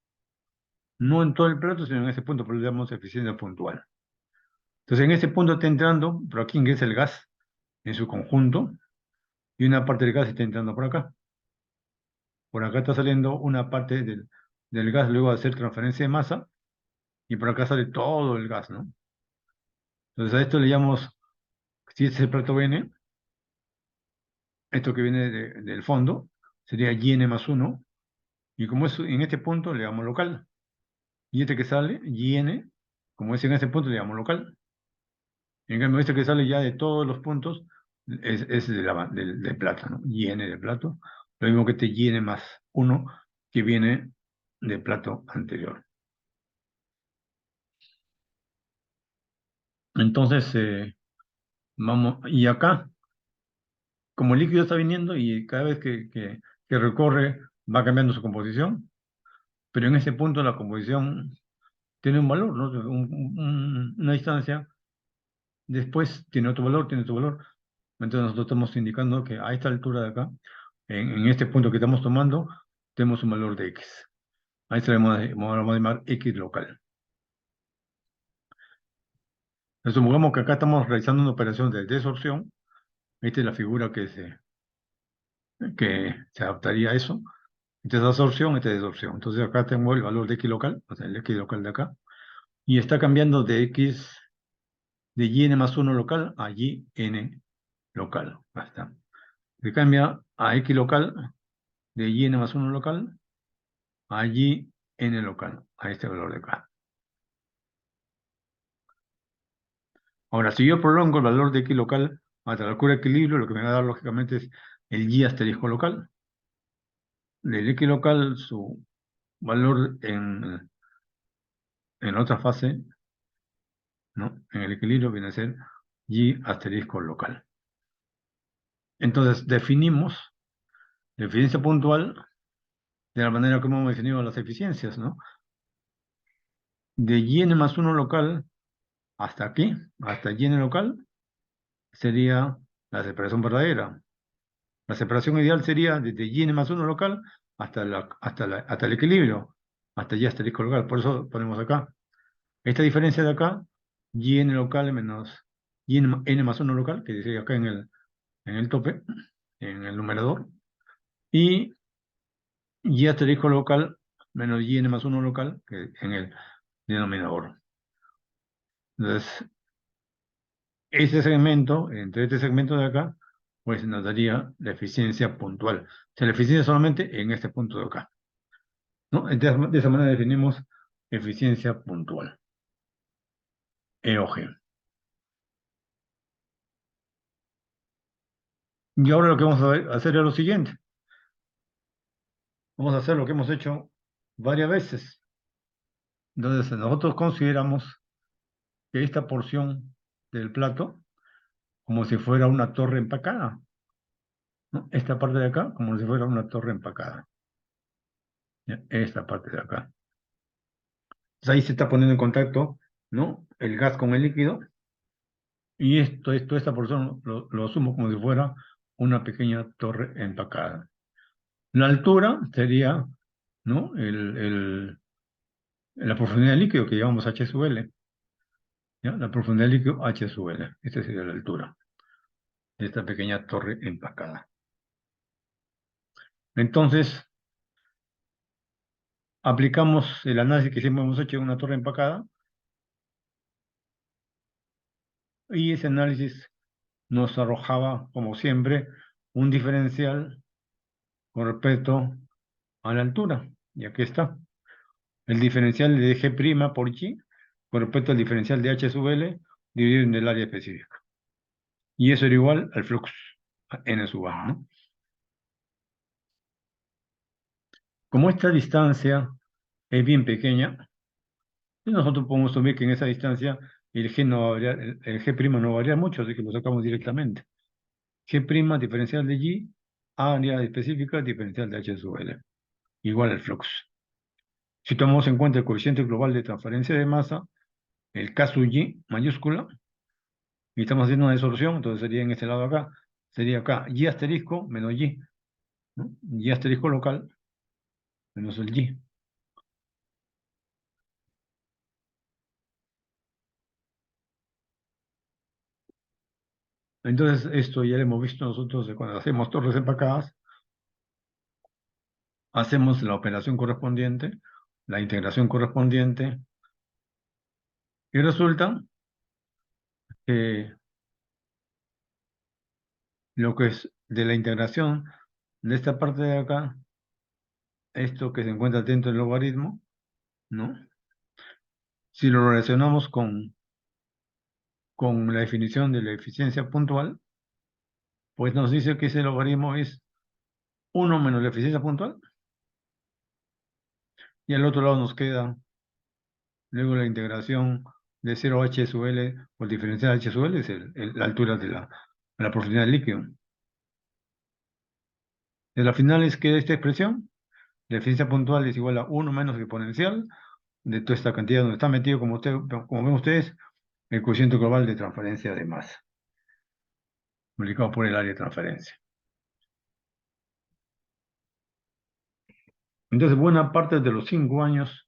No en todo el plato, sino en este punto, por eso le llamamos eficiencia puntual. Entonces, en este punto está entrando, por aquí ingresa el gas en su conjunto, y una parte del gas está entrando por acá. Por acá está saliendo una parte del gas luego de hacer transferencia de masa, y por acá sale todo el gas, ¿no? Entonces, a esto le llamamos, si este es el plato N, esto que viene del fondo, sería YN más 1, y como es en este punto, le llamamos local. Y este que sale, YN, como es en este punto, le llamamos local. En cambio, este que sale ya de todos los puntos es del plato, ¿no? YN del plato. Lo mismo que este YN más 1 que viene del plato anterior. Entonces, vamos, y acá, como el líquido está viniendo y cada vez que recorre va cambiando su composición, pero en ese punto la composición tiene un valor, ¿no? Una distancia, después tiene otro valor, tiene otro valor. Entonces nosotros estamos indicando que a esta altura de acá, en este punto que estamos tomando, tenemos un valor de X. A esto le vamos a llamar X local. Entonces, supongamos que acá estamos realizando una operación de desorción. Esta es la figura que se adaptaría a eso. Esta es absorción, esta es desorción. Entonces acá tengo el valor de X local, o sea, el X local de acá. Y está cambiando de X, de YN más 1 local a YN local. Ahí está. Se cambia a X local, de YN más 1 local, a YN local, a este valor de acá. Ahora, si yo prolongo el valor de X local hasta la curva de equilibrio, lo que me va a dar lógicamente es el Y asterisco local. Del X local, su valor en otra fase, ¿no?, en el equilibrio viene a ser Y asterisco local. Entonces, definimos la eficiencia puntual de la manera como hemos definido las eficiencias, ¿no? De YN más 1 local hasta aquí, hasta YN local, sería la separación verdadera. La separación ideal sería desde YN más 1 local hasta el equilibrio, hasta Y asterisco local. Por eso ponemos acá. Esta diferencia de acá, YN local menos N más 1 local, que dice acá en el tope, en el numerador, y Y asterisco local menos YN más 1 local, que en el denominador. Entonces, este segmento, entre este segmento de acá, pues nos daría la eficiencia puntual. O sea, la eficiencia solamente en este punto de acá, ¿no? De esa manera definimos eficiencia puntual, EOG. Y ahora lo que vamos a hacer es lo siguiente. Vamos a hacer lo que hemos hecho varias veces. Entonces, nosotros consideramos que esta porción del plato, como si fuera una torre empacada, ¿no? Esta parte de acá, como si fuera una torre empacada. ¿Ya? Esta parte de acá. Entonces, ahí se está poniendo en contacto, ¿no? El gas con el líquido. Y esta porción lo asumo como si fuera una pequeña torre empacada. La altura sería, ¿no? La profundidad del líquido que llamamos H sub L. ¿Ya? La profundidad del líquido H sub L. Esta sería la altura de esta pequeña torre empacada. Entonces, aplicamos el análisis que siempre hemos hecho en una torre empacada y ese análisis nos arrojaba, como siempre, un diferencial con respecto a la altura. Y aquí está. El diferencial de G' por G con respecto al diferencial de H sub L dividido en el área específica. Y eso era igual al flux a N sub A, ¿no? Como esta distancia es bien pequeña, nosotros podemos asumir que en esa distancia el G no va a variar, el G' no va a variar mucho, así que lo sacamos directamente. G' diferencial de G, área específica diferencial de H sub L, igual al flux. Si tomamos en cuenta el coeficiente global de transferencia de masa, el K sub G mayúscula, y estamos haciendo una disolución, entonces sería en este lado acá, sería acá Y asterisco menos Y, ¿no? Y asterisco local menos el Y. Entonces, esto ya lo hemos visto nosotros de cuando hacemos torres empacadas, hacemos la operación correspondiente, la integración correspondiente, y resulta que lo que es de la integración de esta parte de acá, esto que se encuentra dentro del logaritmo, ¿no? Si lo relacionamos con la definición de la eficiencia puntual, pues nos dice que ese logaritmo es 1 menos la eficiencia puntual, y al otro lado nos queda luego la integración de 0h sub L por diferencial h sub L, es la altura de la profundidad del líquido. De la final es que esta expresión, la eficiencia puntual es igual a 1 menos el exponencial de toda esta cantidad donde está metido, como ven ustedes, el coeficiente global de transferencia de masa, multiplicado por el área de transferencia. Entonces, buena parte de los 5 años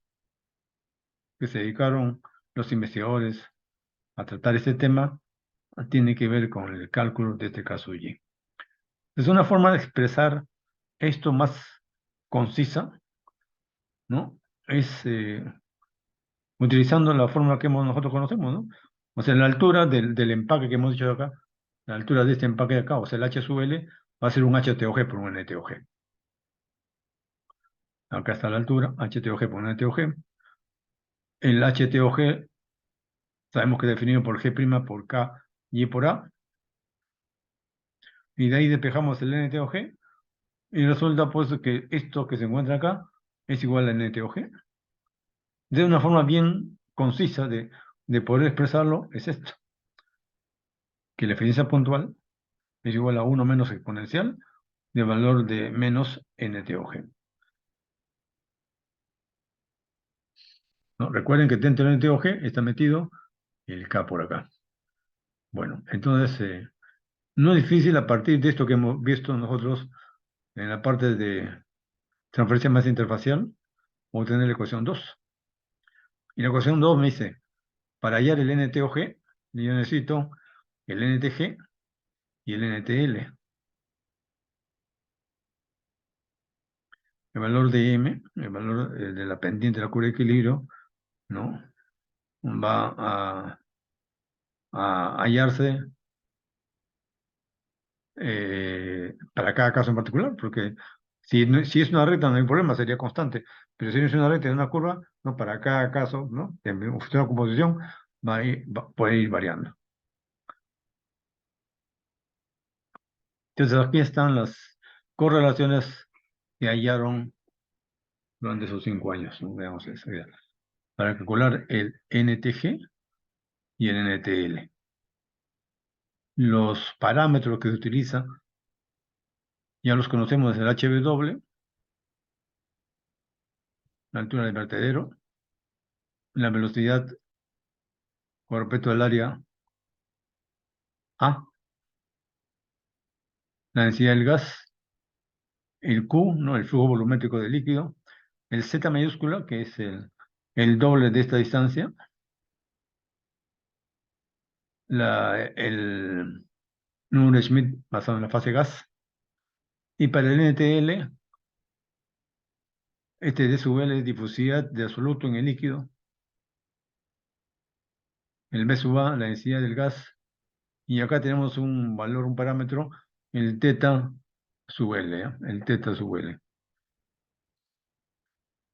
que se dedicaron los investigadores a tratar este tema tiene que ver con el cálculo de este caso Y. Es una forma de expresar esto más concisa, ¿no? Es utilizando la fórmula que nosotros conocemos, ¿no? O sea, la altura del empaque que hemos dicho acá, la altura de este empaque de acá, o sea, el H sub L, va a ser un HTOG por un NTOG. Acá está la altura, HTOG por un NTOG. El HTOG sabemos que es definido por G' por K, Y por A. Y de ahí despejamos el NTOG. Y resulta pues que esto que se encuentra acá es igual a NTOG. De una forma bien concisa de poder expresarlo, es esto, que la eficiencia puntual es igual a 1 menos exponencial de valor de menos NTOG. ¿No? Recuerden que dentro del NTOG está metido el K por acá. Bueno, entonces no es difícil a partir de esto que hemos visto nosotros en la parte de transferencia de masa interfacial, obtener la ecuación 2. Y la ecuación 2 me dice, para hallar el NTOG, yo necesito el NTG y el NTL. El valor de M, el valor de la pendiente de la curva de equilibrio, ¿no? Va a hallarse para cada caso en particular, porque si es una recta no hay problema, sería constante, pero si no es una recta, es una curva, no, para cada caso, ¿no? En función de composición puede ir variando. Entonces aquí están las correlaciones que hallaron durante esos 5 años, ¿no? Veamos eso, ya. Para calcular el NTG y el NTL. Los parámetros que se utilizan ya los conocemos, el HW, la altura del vertedero, la velocidad con respecto al área A, la densidad del gas, el Q, ¿no? El flujo volumétrico del líquido, el Z mayúscula, que es el doble de esta distancia, el número de Schmidt basado en la fase gas, y para el NTL, este D sub L es difusividad de absoluto en el líquido, el B sub A, la densidad del gas, y acá tenemos un valor, un parámetro, el teta sub L, ¿ya? El teta sub L.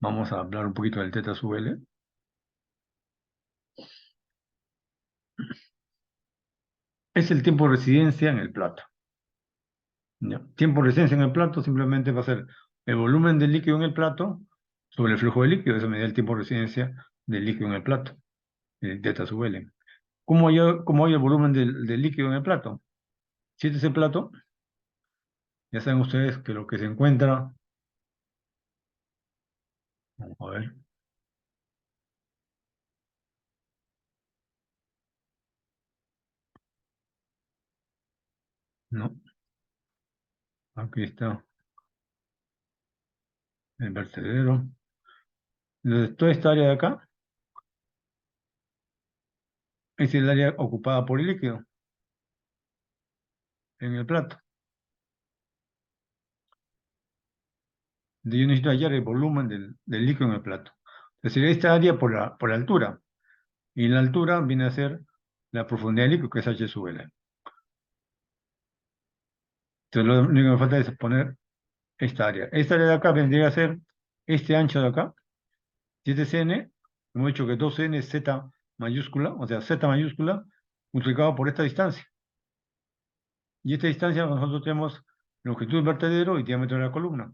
Vamos a hablar un poquito del teta sub L. Es el tiempo de residencia en el plato. ¿Ya? Tiempo de residencia en el plato simplemente va a ser el volumen del líquido en el plato sobre el flujo de líquido. Eso me da el tiempo de residencia del líquido en el plato, el teta sub L. ¿Cómo hay el volumen del líquido en el plato? Si este es el plato, ya saben ustedes que lo que se encuentra, vamos a ver, no, aquí está el vertedero. Entonces, toda esta área de acá es el área ocupada por el líquido en el plato. Entonces, yo necesito hallar el volumen del líquido en el plato. Entonces, esta área por la altura. Y la altura viene a ser la profundidad del líquido, que es H sub L. Entonces, lo único que me falta es poner esta área. Esta área de acá vendría a ser este ancho de acá. Si este es N, hemos dicho que 2N es Z mayúscula, o sea, Z mayúscula, multiplicado por esta distancia. Y esta distancia nosotros tenemos longitud del vertedero y diámetro de la columna.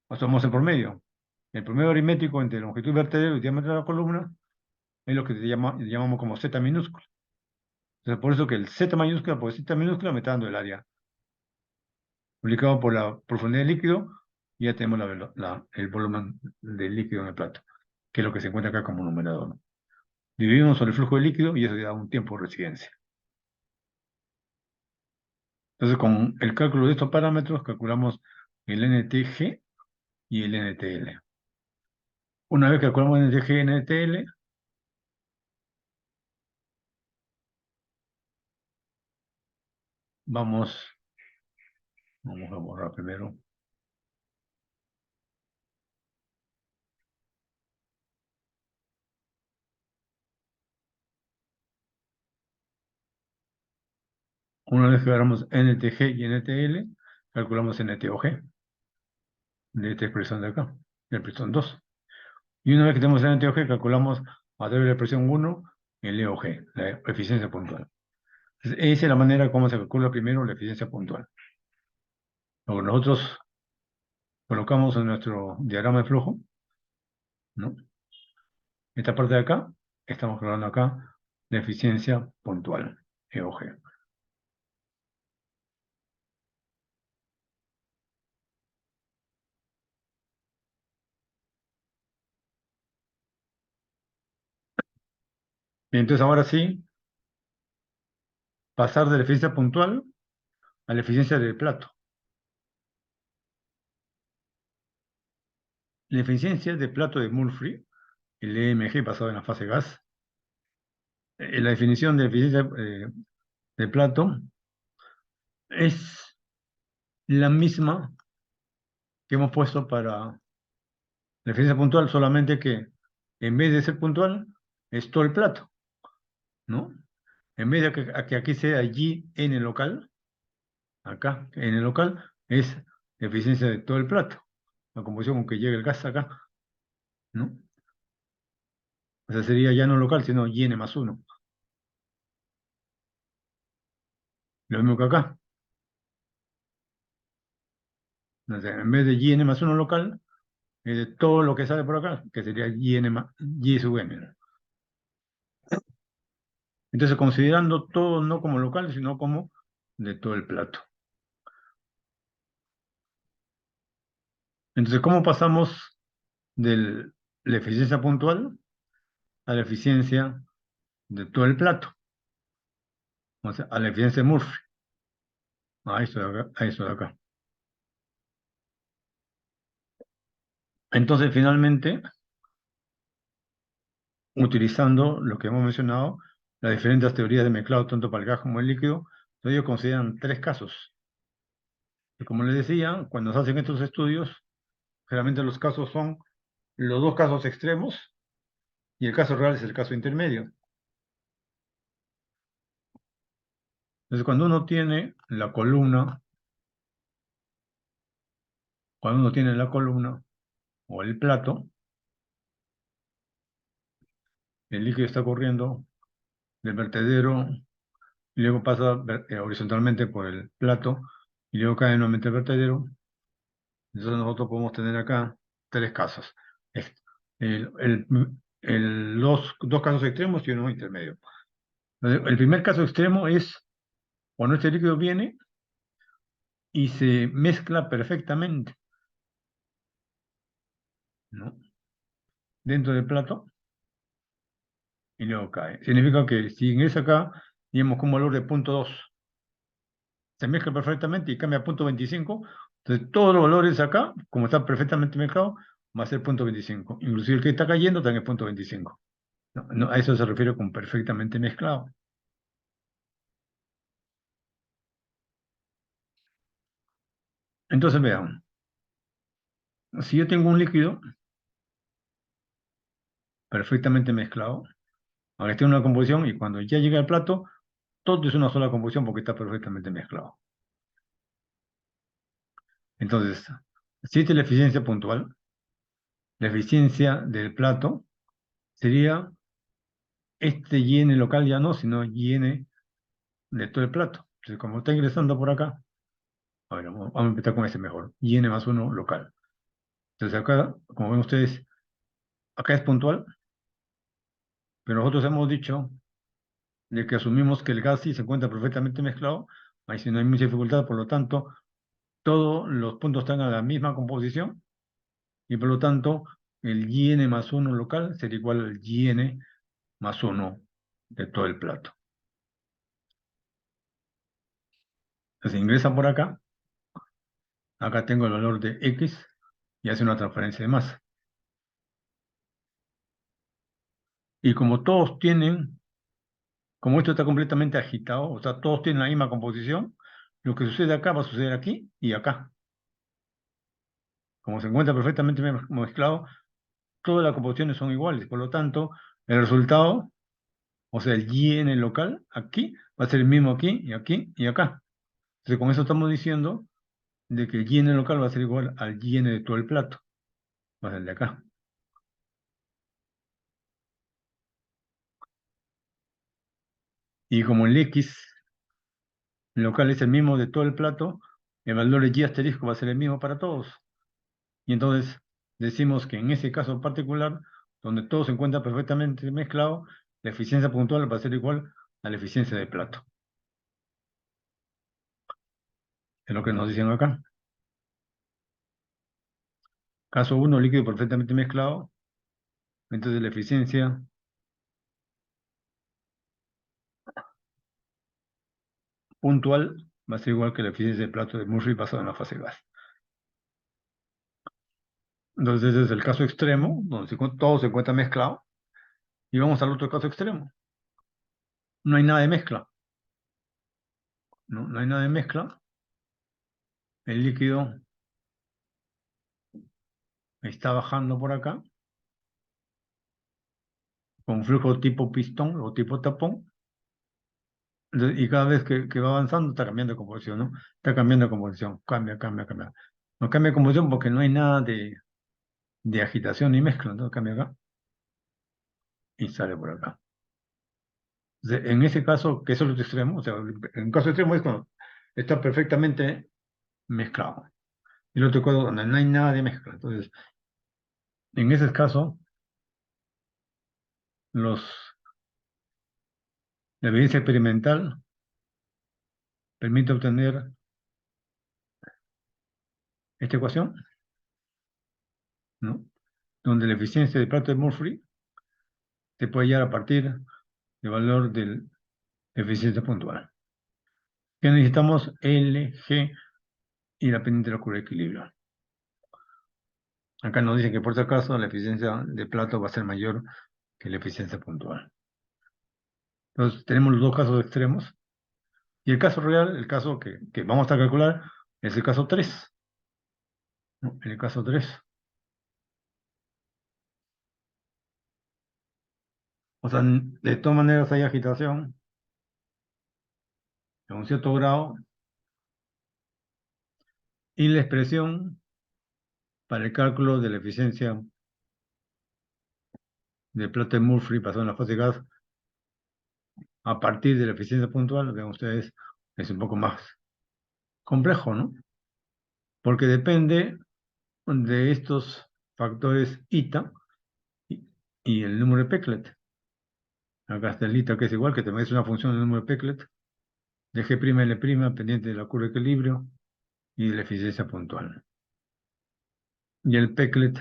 O sea, tomamos el promedio. El promedio aritmético entre longitud del vertedero y diámetro de la columna es lo que llamamos como Z minúscula. Entonces, por eso que el Z mayúscula por Z minúscula me está dando el área. Multiplicado por la profundidad del líquido, y ya tenemos el volumen del líquido en el plato, que es lo que se encuentra acá como numerador, ¿no? Dividimos sobre el flujo de líquido y eso da un tiempo de residencia. Entonces, con el cálculo de estos parámetros, calculamos el NTG y el NTL. Una vez que calculamos NTG y NTL, vamos a borrar primero. Una vez que agarramos NTG y NTL, calculamos NTOG de esta expresión de acá, de la expresión 2. Y una vez que tenemos NTOG, calculamos a través de la expresión 1 el EOG, la eficiencia puntual. Entonces, esa es la manera como se calcula primero la eficiencia puntual. Luego nosotros colocamos en nuestro diagrama de flujo, ¿no? Esta parte de acá, estamos calculando acá la eficiencia puntual, EOG. Y entonces ahora sí, pasar de la eficiencia puntual a la eficiencia del plato. La eficiencia del plato de Murphy, el EMG basado en la fase gas, la definición de eficiencia del plato es la misma que hemos puesto para la eficiencia puntual, solamente que en vez de ser puntual, es todo el plato, ¿no? En vez de que aquí sea G en el local, acá, en el local, es la eficiencia de todo el plato. La composición con que llega el gas acá, ¿no? O sea, sería ya no local, sino y n más 1. Lo mismo que acá. O sea, en vez de y n más 1 local, es de todo lo que sale por acá, que sería y sub n, ¿no? Entonces, considerando todo no como local, sino como de todo el plato. Entonces, ¿cómo pasamos de la eficiencia puntual a la eficiencia de todo el plato? O sea, a la eficiencia de Murphy. A eso de acá, a eso de acá. Entonces, finalmente, utilizando lo que hemos mencionado, las diferentes teorías de mezclado, tanto para el gas como el líquido, ellos consideran tres casos. Y como les decía, cuando se hacen estos estudios, generalmente los casos son los dos casos extremos y el caso real es el caso intermedio. Entonces, cuando uno tiene la columna o el plato, el líquido está corriendo del vertedero y luego pasa horizontalmente por el plato y luego cae nuevamente al vertedero. Entonces nosotros podemos tener acá tres casos. Es- El, el- dos casos extremos y uno intermedio. El primer caso extremo es cuando este líquido viene y se mezcla perfectamente, ¿no? Dentro del plato y luego cae. Significa que si ingresa acá, digamos con un valor de 0,2, se mezcla perfectamente y cambia a 0,25, entonces todos los valores acá, como está perfectamente mezclado, va a ser 0,25. Inclusive el que está cayendo también es 0,25. No, no, a eso se refiere con perfectamente mezclado. Entonces vean, si yo tengo un líquido perfectamente mezclado, ahora tiene una composición y cuando ya llega al plato, todo es una sola composición porque está perfectamente mezclado. Entonces, si esta es la eficiencia puntual, la eficiencia del plato sería este y local ya no, sino y de todo el plato. Entonces, como está ingresando por acá, a ver, vamos a empezar con este mejor, y más 1 local. Entonces acá, como ven ustedes, acá es puntual, pero nosotros hemos dicho de que asumimos que el gas sí se encuentra perfectamente mezclado, ahí sí no hay mucha dificultad, por lo tanto, todos los puntos están a la misma composición, y por lo tanto, el y más 1 local sería igual al y más 1 de todo el plato. Entonces ingresa por acá, acá tengo el valor de X, y hace una transferencia de masa. Y como esto está completamente agitado, o sea, todos tienen la misma composición, lo que sucede acá va a suceder aquí y acá. Como se encuentra perfectamente mezclado, todas las composiciones son iguales, por lo tanto, el resultado, o sea, el y en el local, aquí, va a ser el mismo aquí y aquí y acá. Entonces, con eso estamos diciendo de que el y en el local va a ser igual al y de todo el plato, va a ser el de acá. Y como el X local es el mismo de todo el plato, el valor de y asterisco va a ser el mismo para todos. Y entonces decimos que en ese caso particular, donde todo se encuentra perfectamente mezclado, la eficiencia puntual va a ser igual a la eficiencia de plato. Es lo que nos dicen acá. Caso 1, líquido perfectamente mezclado. Entonces la eficiencia puntual va a ser igual que la eficiencia de plato de Murphy basado en la fase gas. Entonces ese es el caso extremo, donde todo se encuentra mezclado. Y vamos al otro caso extremo. No hay nada de mezcla. No hay nada de mezcla. El líquido está bajando por acá con flujo tipo pistón o tipo tapón. Y cada vez que va avanzando está cambiando de composición, ¿no? Está cambiando de composición, cambia, cambia, cambia. No cambia de composición porque no hay nada de agitación ni mezcla, entonces cambia acá y sale por acá. En ese caso, que eso es lo extremo, o sea, en un caso extremo es cuando está perfectamente mezclado. Y el otro caso donde no hay nada de mezcla. Entonces, en ese caso, los, la evidencia experimental permite obtener esta ecuación, ¿no? Donde la eficiencia de Plato de Murphy se puede hallar a partir del valor de la eficiencia puntual. Que necesitamos L, G y la pendiente de la curva de equilibrio. Acá nos dice que por si acaso la eficiencia de Plato va a ser mayor que la eficiencia puntual. Entonces tenemos los dos casos extremos. Y el caso real, el caso que vamos a calcular, es el caso 3, ¿no? En el caso 3. O sea, de todas maneras hay agitación a un cierto grado y la expresión para el cálculo de la eficiencia de Plato-Murphy basado en la fase gas a partir de la eficiencia puntual, vean ustedes, es un poco más complejo, ¿no? Porque depende de estos factores eta y, y el número de Peclet. Acá está el eta, que es igual, que también es una función del número de Peclet, de G', L', pendiente de la curva de equilibrio y de la eficiencia puntual. Y el Peclet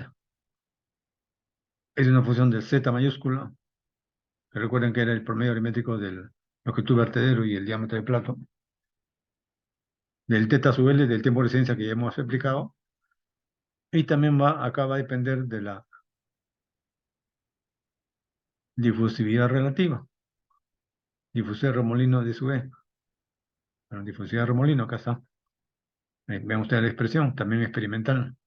es una función de Z mayúscula, que recuerden que era el promedio aritmético de longitud vertedero y el diámetro de plato, del teta sub L, del tiempo de resistencia que ya hemos explicado, y también acá va a depender de la difusividad relativa, difusividad Remolino de sub E. Bueno, difusividad Remolino, acá está. Vean ustedes la expresión, también experimental.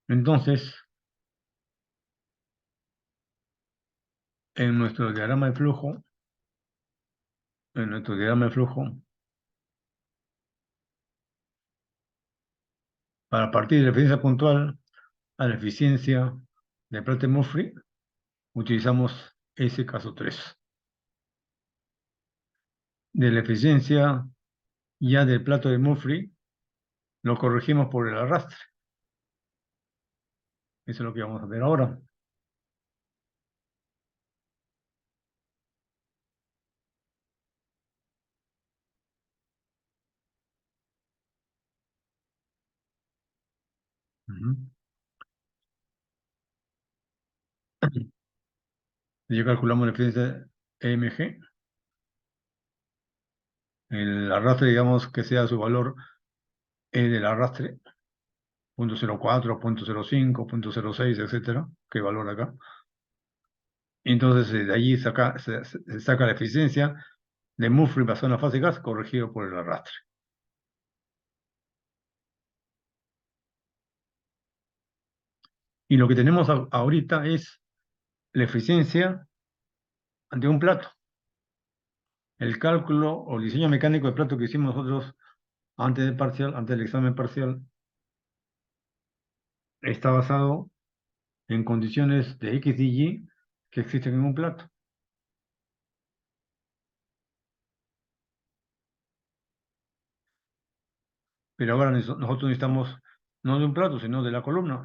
Entonces, en nuestro diagrama de flujo, en nuestro diagrama de flujo, para partir de la eficiencia puntual a la eficiencia de Plato-Murphy, utilizamos ese caso 3. De la eficiencia ya del plato de Murphy, lo corregimos por el arrastre. Eso es lo que vamos a ver ahora. Ujú. Ya calculamos la eficiencia EMG. El arrastre, digamos que sea su valor E del arrastre, 0.04, 0.05, 0.06, etcétera, que valor acá. Entonces, de allí se saca la eficiencia de Murphy basado en la fase gas corregido por el arrastre. Y lo que tenemos ahorita es la eficiencia ante un plato. El cálculo o el diseño mecánico del plato que hicimos nosotros antes del parcial, antes del examen parcial, está basado en condiciones de X y Y que existen en un plato. Pero ahora nosotros necesitamos no de un plato, sino de la columna,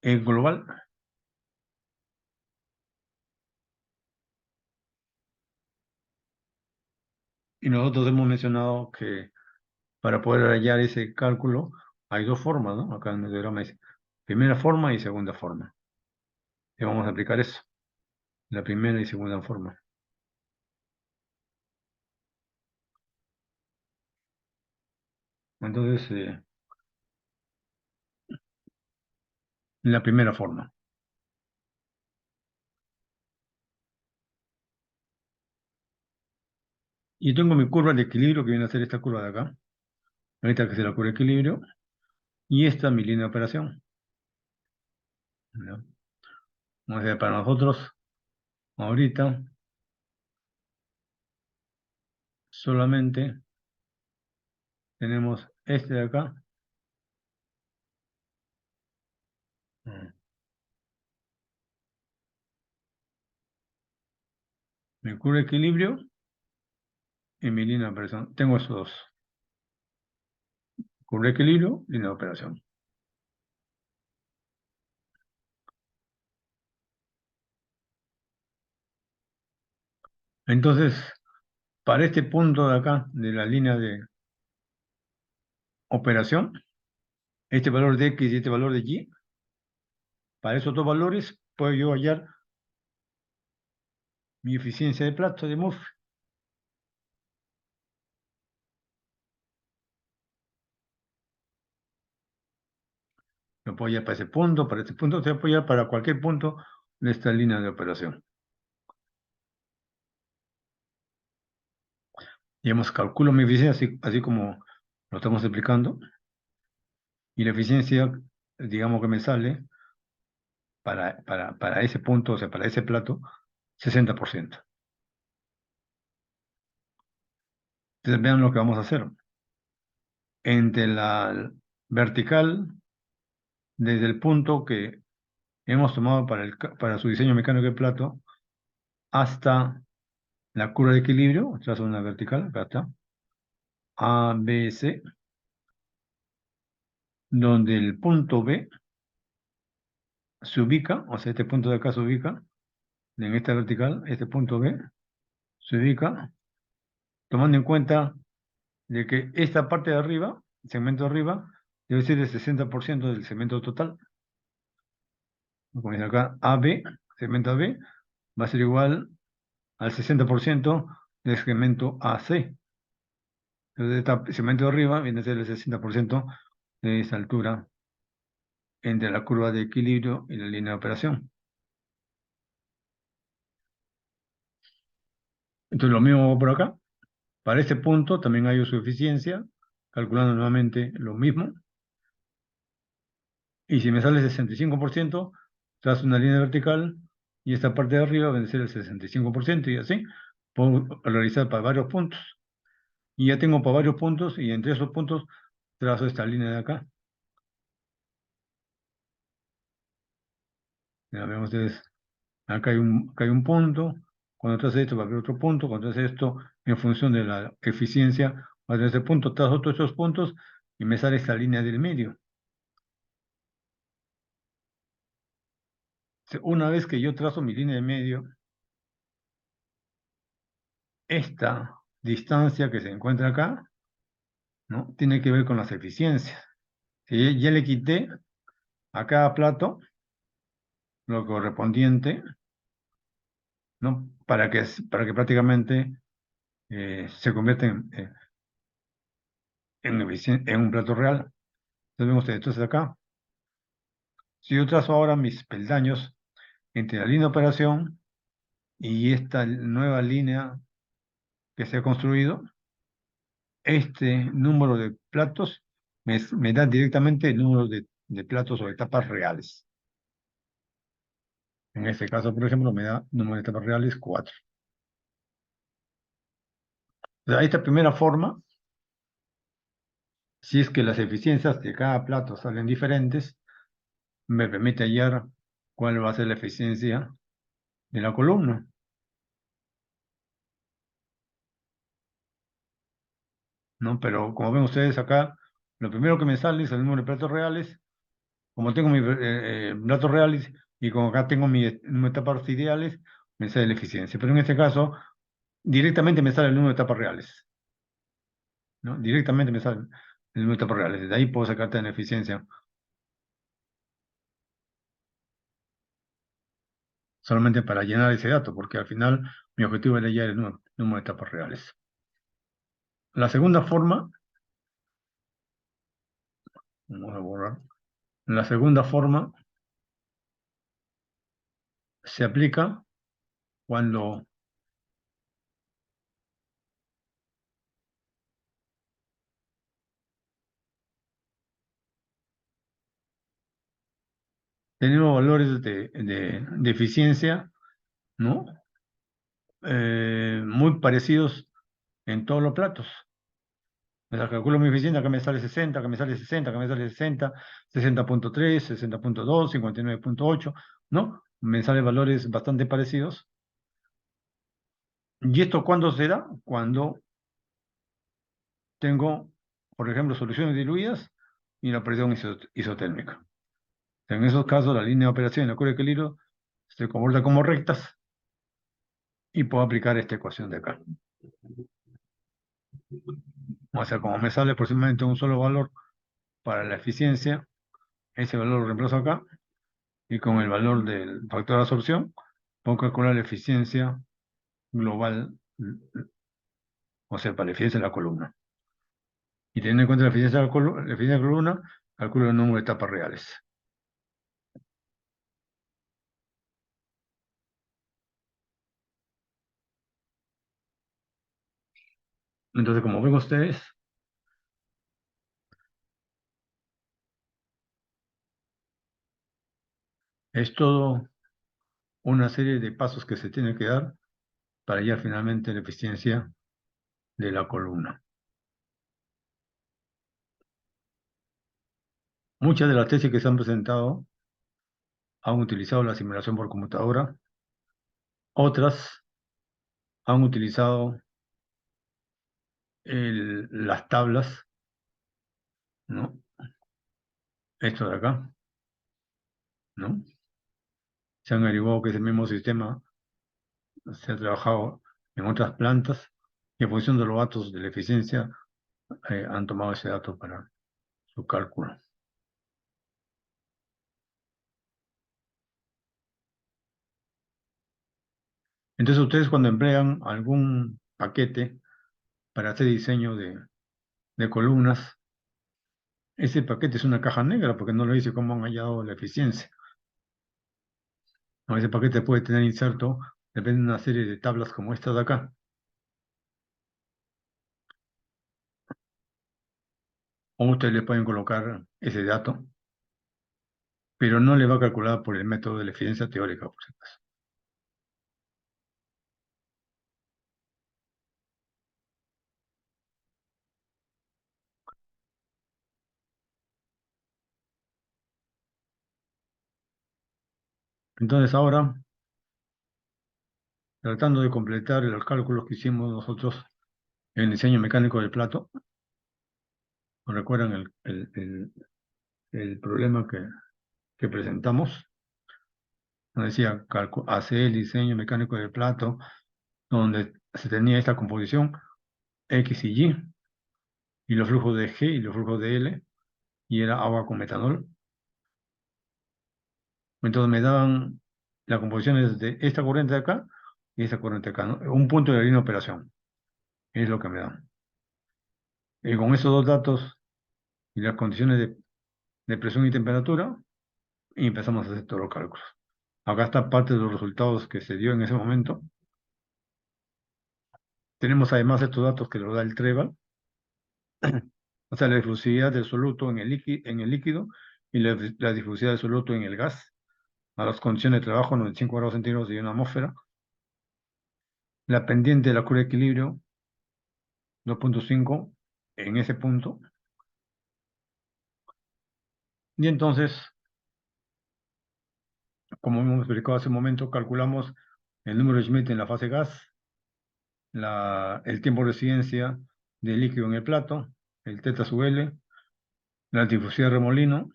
el global. Y nosotros hemos mencionado que para poder hallar ese cálculo hay dos formas, ¿no? Acá en el diagrama dice primera forma y segunda forma. Y vamos a aplicar eso, la primera y segunda forma. Entonces, la primera forma. Y tengo mi curva de equilibrio que viene a ser esta curva de acá. Ahorita que se la curva de equilibrio. Y esta es mi línea de operación, ¿no? O sea, para nosotros, ahorita, solamente tenemos este de acá. Mm. Mi curva de equilibrio y mi línea de operación. Tengo esos dos. Curva de equilibrio, línea de operación. Entonces, para este punto de acá, de la línea de operación, este valor de X y este valor de Y, para esos dos valores, puedo yo hallar mi eficiencia de plato de Murphy. Lo puedo hallar para ese punto, para este punto, se puede hallar para cualquier punto de esta línea de operación. Digamos, calculo mi eficiencia así como lo estamos explicando, y la eficiencia, digamos que me sale para ese punto, o sea, para ese plato, 60%. Entonces vean lo que vamos a hacer. Entre la vertical, desde el punto que hemos tomado para su diseño mecánico del plato, hasta la curva de equilibrio, trazo una vertical, acá está, A, B, C, donde el punto B se ubica, o sea, este punto de acá se ubica, en esta vertical, este punto B se ubica, tomando en cuenta de que esta parte de arriba, el segmento de arriba, debe ser el 60% del segmento total. Como dice acá, AB, segmento AB, va a ser igual al 60% del segmento AC. Entonces, este segmento de arriba viene a ser el 60% de esa altura entre la curva de equilibrio y la línea de operación. Entonces, lo mismo por acá. Para este punto también hay su eficiencia, calculando nuevamente lo mismo. Y si me sale 65%, trazo una línea vertical y esta parte de arriba va a ser el 65% y así puedo realizar para varios puntos. Y ya tengo para varios puntos y entre esos puntos trazo esta línea de acá. Ya ven ustedes, acá hay un punto, cuando trace esto va a haber otro punto, cuando trace esto en función de la eficiencia, va a tener ese punto, trazo todos estos puntos y me sale esta línea del medio. Una vez que yo trazo mi línea de medio, esta distancia que se encuentra acá, ¿no? Tiene que ver con las eficiencias. Si ya le quité a cada plato lo correspondiente, ¿no? Para que prácticamente se convierta en un plato real. Entonces vemos ustedes, entonces acá, si yo trazo ahora mis peldaños entre la línea de operación y esta nueva línea que se ha construido, este número de platos me da directamente el número de platos o etapas reales. En este caso, por ejemplo, me da número de etapas reales 4. Esta primera forma, si es que las eficiencias de cada plato salen diferentes, me permite hallar cuál va a ser la eficiencia de la columna, ¿no? Pero como ven ustedes acá, lo primero que me sale es el número de platos reales. Como tengo mis platos reales y como acá tengo mis número de etapas ideales, me sale la eficiencia. Pero en este caso, directamente me sale el número de etapas reales, ¿no? Directamente me sale el número de etapas reales. Desde ahí puedo sacarte la eficiencia. Solamente para llenar ese dato, porque al final mi objetivo es hallar el número de etapas reales. La segunda forma, vamos a borrar, la segunda forma se aplica cuando tenemos valores de eficiencia, ¿no? Muy parecidos en todos los platos. Me la calculo mi eficiencia, acá me sale 60, acá me sale 60, acá me sale 60, 60.3, 60.2, 59.8, ¿no? Me salen valores bastante parecidos. ¿Y esto cuándo se da? Cuando tengo, por ejemplo, soluciones diluidas y la presión isotérmica. En esos casos, la línea de operación y la curva de equilibrio se comporta como rectas y puedo aplicar esta ecuación de acá. O sea, como me sale aproximadamente un solo valor para la eficiencia, ese valor lo reemplazo acá y con el valor del factor de absorción puedo calcular la eficiencia global, o sea, para la eficiencia de la columna. Y teniendo en cuenta la eficiencia la eficiencia de la columna, calculo el número de etapas reales. Entonces, como ven ustedes, es todo una serie de pasos que se tiene que dar para hallar finalmente la eficiencia de la columna. Muchas de las tesis que se han presentado han utilizado la simulación por computadora, otras han utilizado las tablas, ¿no? Esto de acá, ¿no? Se han averiguado que ese mismo sistema se ha trabajado en otras plantas y en función de los datos de la eficiencia han tomado ese dato para su cálculo. Entonces ustedes cuando emplean algún paquete para hacer diseño de columnas, ese paquete es una caja negra porque no le dice cómo han hallado la eficiencia. ¿No? Ese paquete puede tener inserto, depende de una serie de tablas como esta de acá. O ustedes le pueden colocar ese dato, pero no le va a calcular por el método de la eficiencia teórica, por si acaso. Entonces ahora, tratando de completar los cálculos que hicimos nosotros en el diseño mecánico del plato, ¿recuerdan el problema que presentamos? Nos decía, hacer el diseño mecánico del plato, donde se tenía esta composición X y Y, y los flujos de G y los flujos de L, y era agua con metanol. Entonces me daban las composiciones de esta corriente de acá y esta corriente de acá, ¿no? Un punto de la línea de operación, es lo que me dan. Y con esos dos datos y las condiciones de presión y temperatura, y empezamos a hacer todos los cálculos. Acá está parte de los resultados que se dio en ese momento. Tenemos además estos datos que los da el Treval, o sea, la difusividad del soluto en el líquido y la difusividad del soluto en el gas, a las condiciones de trabajo, 95 grados centígrados y una atmósfera. La pendiente de la curva de equilibrio, 2.5 en ese punto. Y entonces, como hemos explicado hace un momento, calculamos el número de Schmidt en la fase gas, el tiempo de residencia del líquido en el plato, el teta sub L, la difusividad de remolino,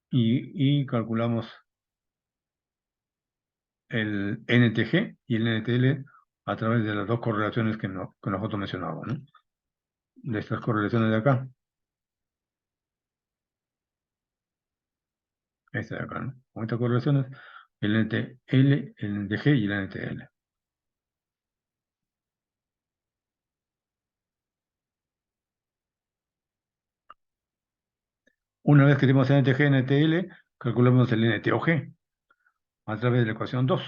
y calculamos el NTG y el NTL a través de las dos correlaciones que nosotros mencionábamos, ¿no? De estas correlaciones de acá, esta de acá, ¿no? Con estas correlaciones, el NTL, el NTG y el NTL. Una vez que tenemos NTG, NTL, calculamos el NTOG a través de la ecuación 2.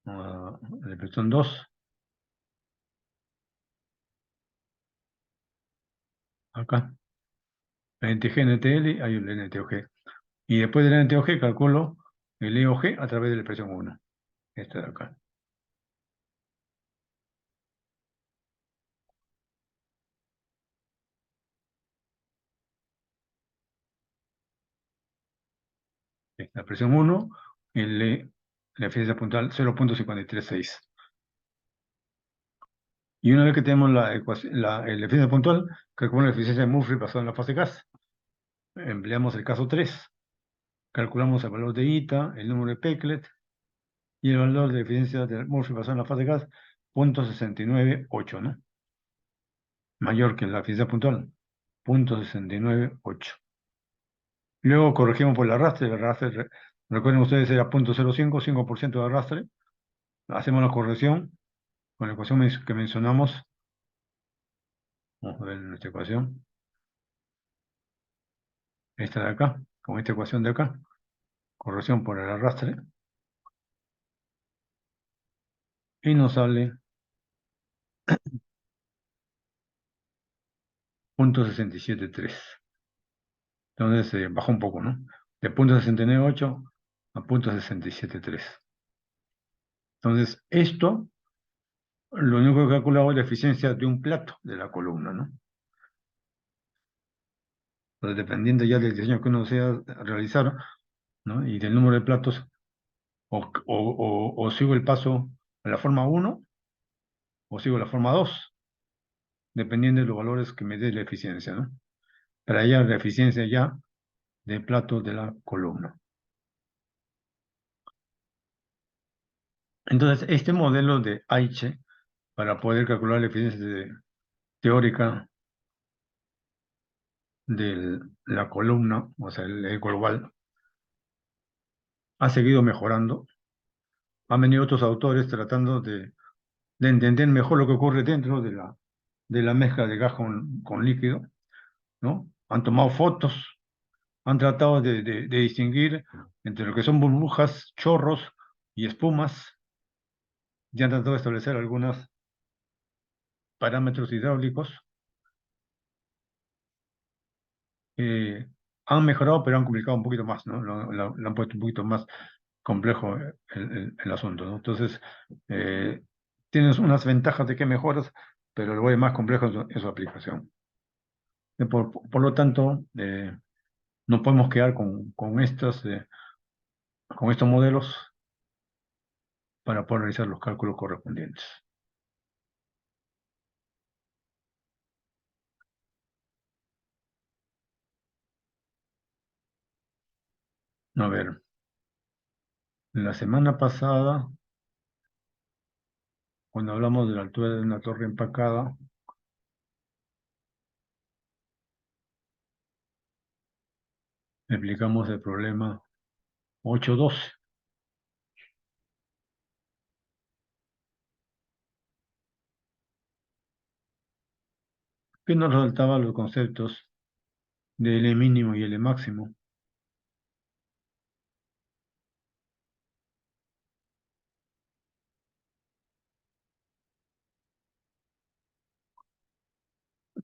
La ecuación 2, acá. La NTG, NTL, hay el NTOG. Y después del NTOG calculo el EOG a través de la expresión 1. Esta de acá. La presión 1, la eficiencia puntual 0,536. Y una vez que tenemos la eficiencia puntual, calculamos la eficiencia de Murphy basada en la fase gas. Empleamos el caso 3. Calculamos el valor de ITA, el número de Peclet y el valor de eficiencia de Murphy basado en la fase gas, 0,698, ¿no? Mayor que la eficiencia puntual, 0,698. Luego corregimos por el arrastre. Recuerden ustedes, era 0,05, 5% de arrastre. Hacemos la corrección con la ecuación que mencionamos. Vamos a ver nuestra ecuación. Esta de acá, con esta ecuación de acá. Corrección por el arrastre. Y nos sale 0,673. Entonces bajó un poco, ¿no? De 0,698 a 0,673. Entonces, esto, lo único que he calculado es la eficiencia de un plato de la columna, ¿no? Entonces, dependiendo ya del diseño que uno desea realizar, ¿no? Y del número de platos, o sigo el paso a la forma 1 o sigo la forma 2, dependiendo de los valores que me dé la eficiencia, ¿no? Para hallar la eficiencia ya de platos de la columna. Entonces, este modelo de Aiche, para poder calcular la eficiencia teórica de la columna, o sea, el global, ha seguido mejorando. Han venido otros autores tratando de entender mejor lo que ocurre dentro de la mezcla de gas con líquido, ¿no? Han tomado fotos, han tratado de distinguir entre lo que son burbujas, chorros y espumas, y han tratado de establecer algunos parámetros hidráulicos. eh, Han mejorado, pero han complicado un poquito más, ¿no? Lo han puesto un poquito más complejo el asunto, ¿no? Entonces, eh, tienes unas ventajas de que mejoras, pero lo más complejo es su aplicación. Por lo tanto, no podemos quedar con estos modelos para poder realizar los cálculos correspondientes. A ver, la semana pasada, cuando hablamos de la altura de una torre empacada, explicamos el problema 8.12, que nos resaltaba los conceptos de L mínimo y L máximo.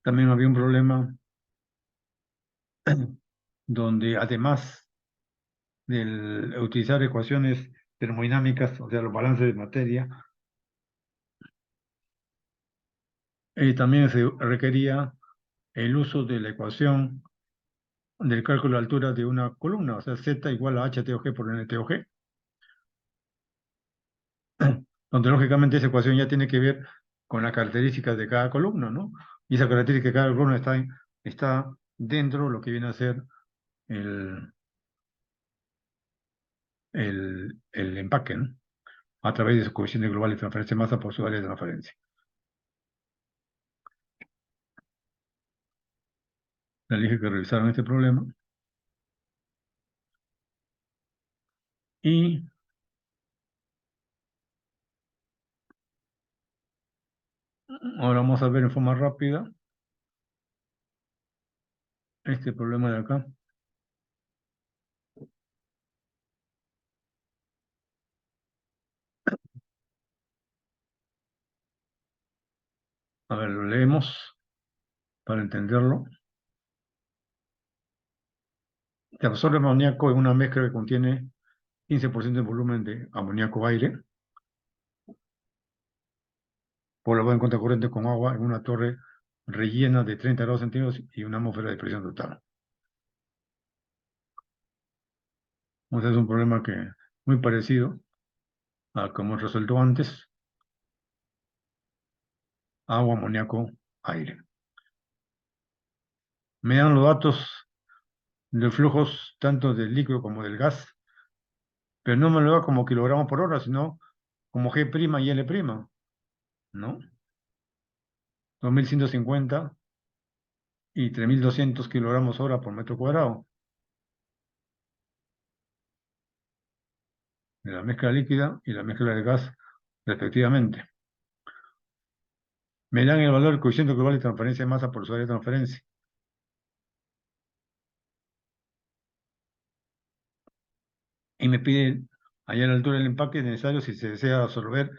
También había un problema donde además de utilizar ecuaciones termodinámicas, o sea, los balances de materia, también se requería el uso de la ecuación del cálculo de altura de una columna, o sea, Z igual a HTOG por NTOG, donde lógicamente esa ecuación ya tiene que ver con las características de cada columna, ¿no? Y esa característica de cada columna está dentro de lo que viene a ser el, el empaque, ¿no? A través de su coeficiente global de transferencia de masa por su área de transferencia. Le dije que revisaron este problema y ahora vamos a ver en forma rápida este problema de acá. A ver, lo leemos para entenderlo. Se absorbe amoníaco en una mezcla que contiene 15% de volumen de amoníaco-aire, por la en contracorriente con agua en una torre rellena de 30 grados centígrados y una atmósfera de presión total. Entonces es un problema que muy parecido a como hemos resuelto antes, agua, amoníaco, aire. Me dan los datos de flujos tanto del líquido como del gas, pero no me lo da como kilogramos por hora, sino como G' y L', ¿no? 2150 y 3200 kilogramos hora por metro cuadrado de la mezcla líquida y la mezcla de gas, respectivamente. Me dan el valor del coeficiente global de transferencia de masa por su área de transferencia. Y me pide allá la altura del empaque necesario si se desea absorber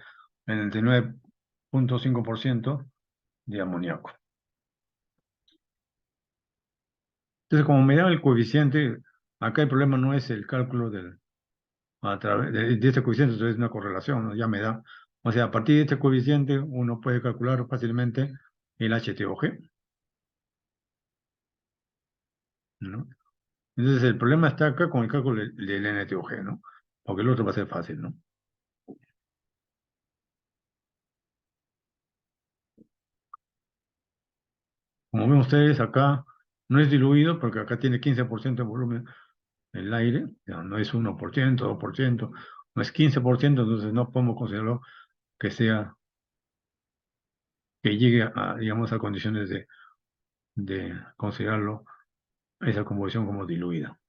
el 99,5% de amoníaco. Entonces, como me dan el coeficiente, acá el problema no es el cálculo a través de este coeficiente, entonces es una correlación, ¿no? Ya me da. O sea, a partir de este coeficiente uno puede calcular fácilmente el HTOG, ¿no? Entonces el problema está acá con el cálculo del NTOG, ¿no? Porque el otro va a ser fácil, ¿no? Como ven ustedes acá, no es diluido porque acá tiene 15% de volumen el aire, ya no es 1%, 2%, no es 15%, entonces no podemos considerarlo que sea, que llegue a, digamos, a condiciones de considerarlo esa composición como diluida.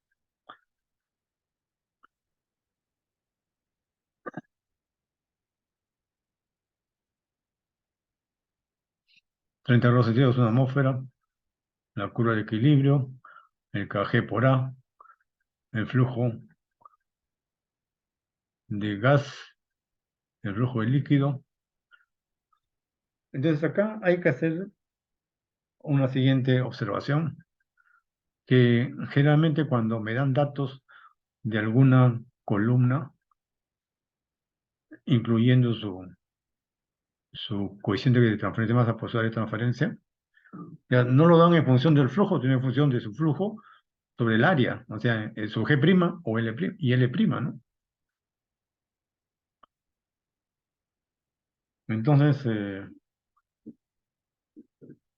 30 grados centígrados es una atmósfera, la curva de equilibrio, el kg por A, el flujo de gas, el flujo de líquido. Entonces acá hay que hacer una siguiente observación, que generalmente cuando me dan datos de alguna columna, incluyendo su coeficiente de transferencia de masa por su área de transferencia, ya no lo dan en función del flujo, sino en función de su flujo sobre el área, o sea, su G' o L' y L', ¿no? Entonces,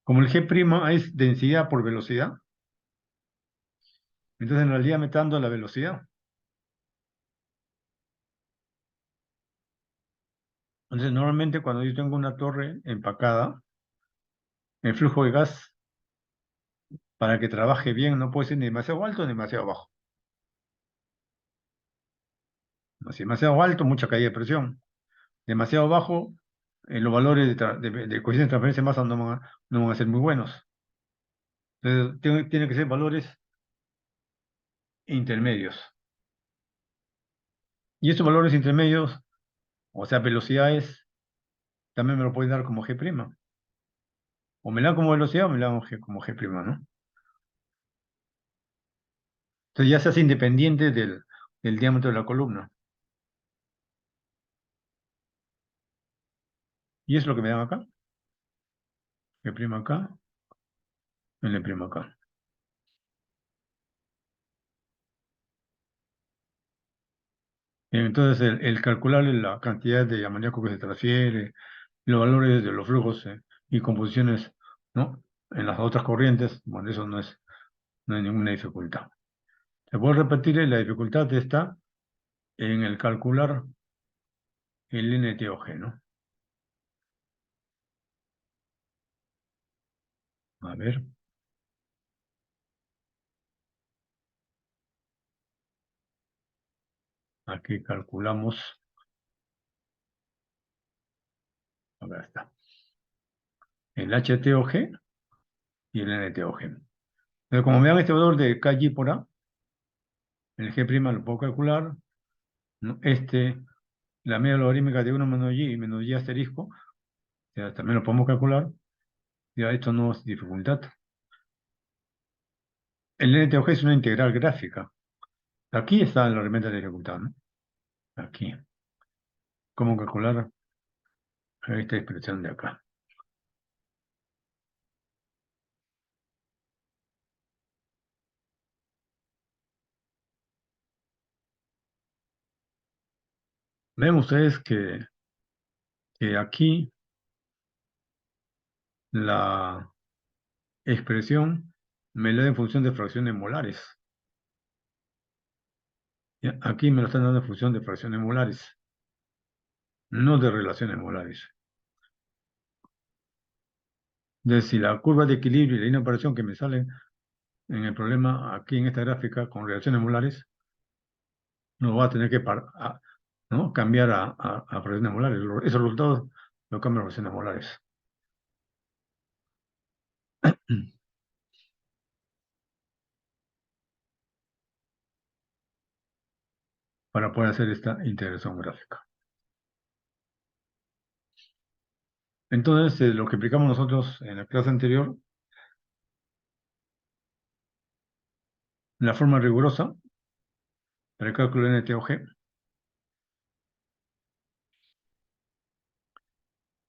como el G' es densidad por velocidad, entonces en realidad me está dando la velocidad. Entonces, normalmente cuando yo tengo una torre empacada, el flujo de gas, para que trabaje bien, no puede ser ni demasiado alto ni demasiado bajo. No, si demasiado alto, mucha caída de presión. Demasiado bajo, los valores de coeficiente de transferencia de masa no van a ser muy buenos. Entonces, tiene que ser valores intermedios. Y estos valores intermedios, o sea, velocidades, también me lo pueden dar como G'. O me la dan como velocidad o me la dan como G', ¿no? Entonces ya se hace independiente del diámetro de la columna. Y eso es lo que me dan acá. G' acá, L' acá. Entonces, el calcular la cantidad de amoníaco que se transfiere, los valores de los flujos y composiciones, ¿no? En las otras corrientes, bueno, eso no hay ninguna dificultad. Se puedo repetir, la dificultad está en el calcular el NTOG, ¿no? A ver, aquí calculamos, a ver, está, el HTOG y el NTOG. Pero como vean este valor de KG por A, el G' lo puedo calcular, ¿no? La media logarítmica de 1 menos Y y menos Y asterisco, ya también lo podemos calcular. Ya esto no es dificultad. El NTOG es una integral gráfica. Aquí está la herramienta de dificultad, ¿no? Aquí. ¿Cómo calcular esta expresión de acá? Ven ustedes que aquí la expresión me la da en función de fracciones molares. ¿Ya? Aquí me lo están dando en función de fracciones molares, no de relaciones molares. De si la curva de equilibrio y la línea de operación que me salen en el problema aquí en esta gráfica con relaciones molares, no va a tener que ¿no? cambiar a fracciones molares. Esos resultados lo cambian a fracciones molares. Para poder hacer esta integración gráfica. Entonces, lo que aplicamos nosotros en la clase anterior, la forma rigurosa para el cálculo de NTOG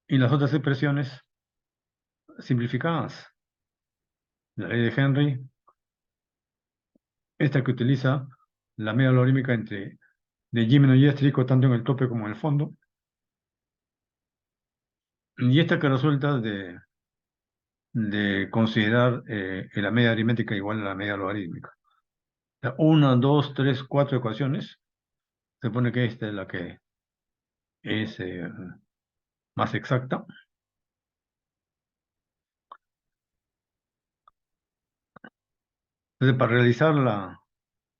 y las otras expresiones simplificadas. La ley de Henry, esta que utiliza la media logarítmica entre de G menos Y asterisco tanto en el tope como en el fondo, y esta que resulta de considerar la media aritmética igual a la media logarítmica. Una, dos, tres, cuatro ecuaciones. Se supone que esta es la que es más exacta. Entonces, para realizar la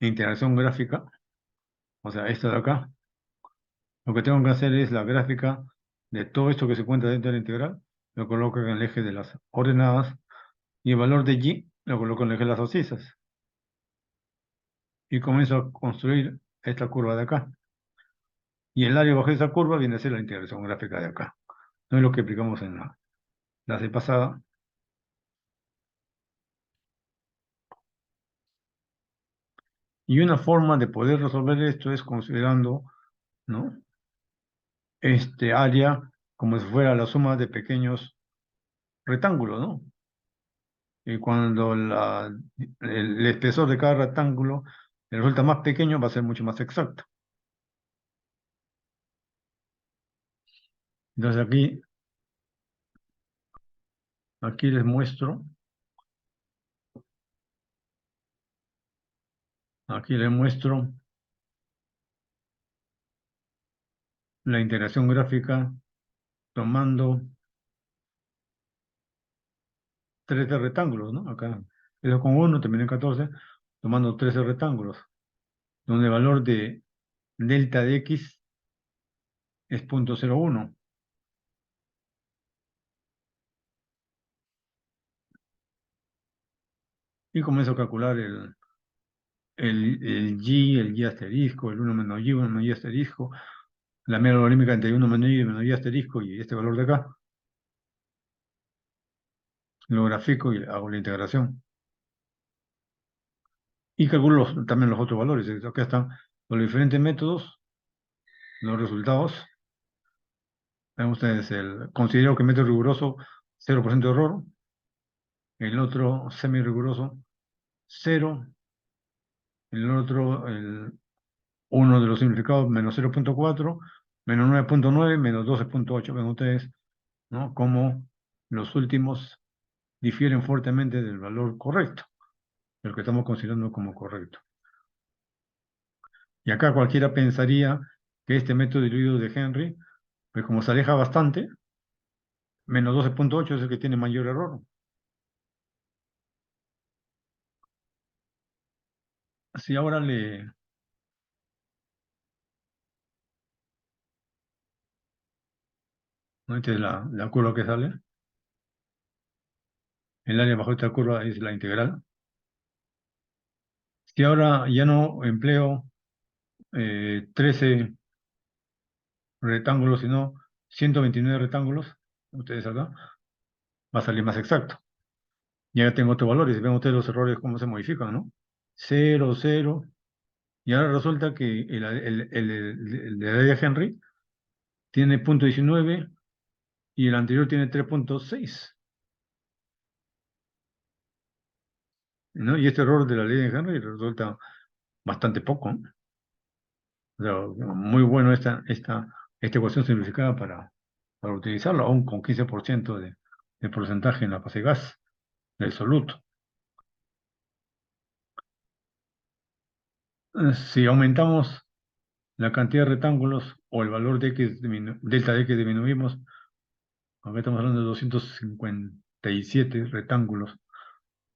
integración gráfica, o sea, esto de acá, lo que tengo que hacer es la gráfica de todo esto que se encuentra dentro de la integral, lo coloco en el eje de las ordenadas, y el valor de y lo coloco en el eje de las abscisas. Y comienzo a construir esta curva de acá. Y el área bajo esa curva viene a ser la integración gráfica de acá. No es lo que aplicamos en la clase pasada. Y una forma de poder resolver esto es considerando, ¿no? Este área como si fuera la suma de pequeños rectángulos, ¿no? Y cuando el espesor de cada rectángulo resulta más pequeño, va a ser mucho más exacto. Entonces aquí les muestro, aquí les muestro la integración gráfica tomando 13 rectángulos, ¿no? Acá, eso con 1, termina en 14, tomando 13 rectángulos, donde el valor de delta de x es 0.01. Y comienzo a calcular el y asterisco, el 1 menos y, 1 menos y asterisco, la media logarítmica entre 1 menos y asterisco y este valor de acá. Lo grafico y hago la integración. Y calculo también los otros valores. Acá están los diferentes métodos, los resultados. Ven ustedes, considero que el método riguroso, 0% de error. El otro semi-riguroso, 0. El otro, uno de los simplificados, menos 0.4, menos 9.9, menos 12.8. Ven ustedes, ¿no? Cómo los últimos difieren fuertemente del valor correcto, el que estamos considerando como correcto. Y acá cualquiera pensaría que este método diluido de Henry, pues como se aleja bastante, menos 12.8 es el que tiene mayor error. Si ahora ¿no? Esta es la curva que sale. El área bajo esta curva es la integral. Si ahora ya no empleo 13 rectángulos, sino 129 rectángulos, ustedes acá, va a salir más exacto. Ya tengo otros valores, ven ustedes los errores cómo se modifican, ¿no? 0, 0, y ahora resulta que el de la ley de Henry tiene 0,19 y el anterior tiene 3,6, ¿no? Y este error de la ley de Henry resulta bastante poco, ¿no? O sea, muy bueno esta ecuación simplificada para utilizarlo, aún con 15% de porcentaje en la fase gas del soluto. Si aumentamos la cantidad de rectángulos o el valor de x, delta de x disminuimos, aunque estamos hablando de 257 rectángulos,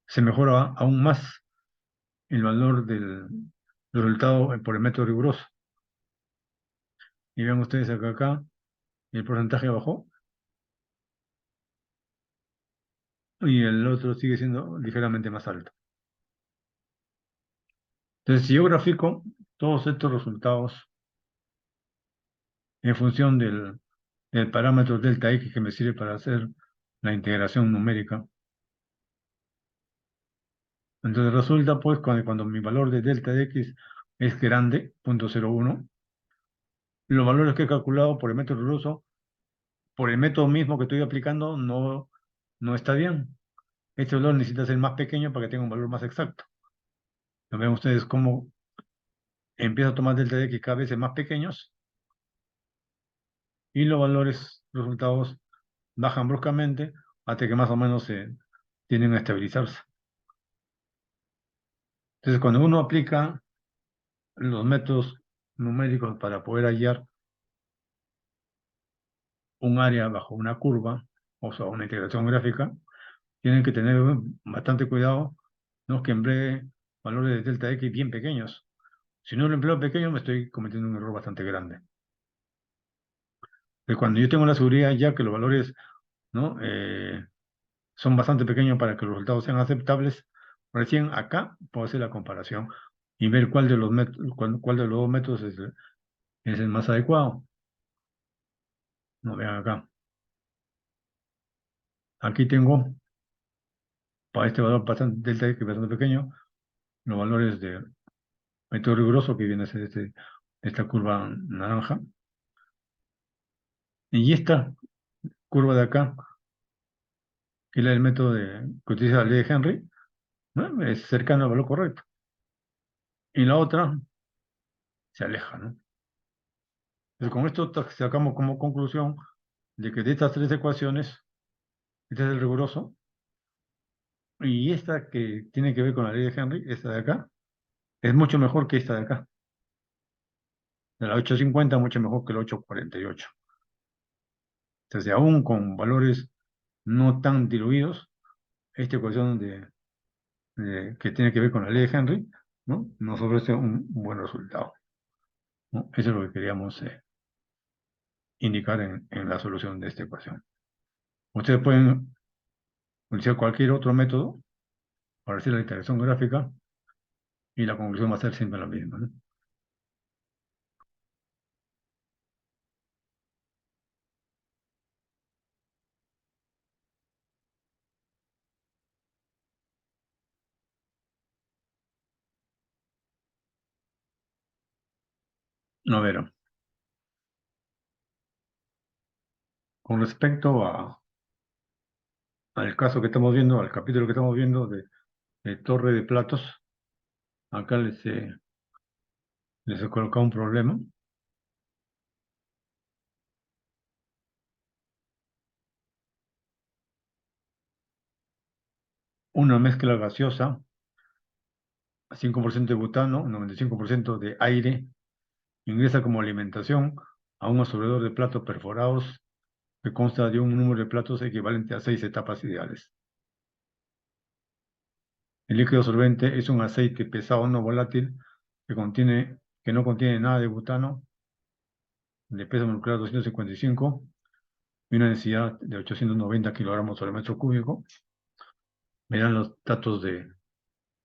se mejora aún más el valor del resultado por el método riguroso. Y vean ustedes acá, el porcentaje bajó y el otro sigue siendo ligeramente más alto. Entonces, si yo grafico todos estos resultados en función del parámetro delta x que me sirve para hacer la integración numérica, entonces resulta pues cuando mi valor de delta de x es grande, 0,01, los valores que he calculado por el método riguroso, por el método mismo que estoy aplicando, no está bien. Este valor necesita ser más pequeño para que tenga un valor más exacto. Ven ustedes cómo empieza a tomar delta de x cada vez más pequeños y los valores resultados bajan bruscamente hasta que más o menos se tienden a estabilizarse. Entonces, cuando uno aplica los métodos numéricos para poder hallar un área bajo una curva, o sea, una integración gráfica, tienen que tener bastante cuidado, ¿no? Que emplee valores de delta x bien pequeños. Si no lo empleo pequeño, me estoy cometiendo un error bastante grande. Cuando yo tengo la seguridad ya que los valores, ¿no? Son bastante pequeños para que los resultados sean aceptables, recién acá puedo hacer la comparación y ver cuál de los cuál de los dos métodos es el más adecuado. No, vean acá. Aquí tengo, para este valor bastante, delta X bastante pequeño, los valores de método riguroso, que viene a ser esta curva naranja. Y esta curva de acá, que es el método que utiliza la ley de Henry, ¿no? Es cercano al valor correcto. Y la otra se aleja, ¿no? Entonces, con esto sacamos como conclusión de que de estas tres ecuaciones, este es el riguroso, y esta que tiene que ver con la ley de Henry, esta de acá, es mucho mejor que esta de acá. De la 850 mucho mejor que la 848. Entonces, aún con valores no tan diluidos, esta ecuación que tiene que ver con la ley de Henry, ¿no? Nos ofrece un buen resultado, ¿no? Eso es lo que queríamos indicar en la solución de esta ecuación. Ustedes pueden utilizar cualquier otro método para hacer la integración gráfica y la conclusión va a ser siempre la misma, ¿no? A ver, con respecto al caso que estamos viendo, al capítulo que estamos viendo de torre de platos, acá les he colocado un problema. Una mezcla gaseosa, 5% de butano, 95% de aire, ingresa como alimentación a un absorbedor de platos perforados que consta de un número de platos equivalente a 6 etapas ideales. El líquido solvente es un aceite pesado no volátil que no contiene nada de butano, de peso molecular 255 y una densidad de 890 kilogramos sobre metro cúbico. Me dan los datos de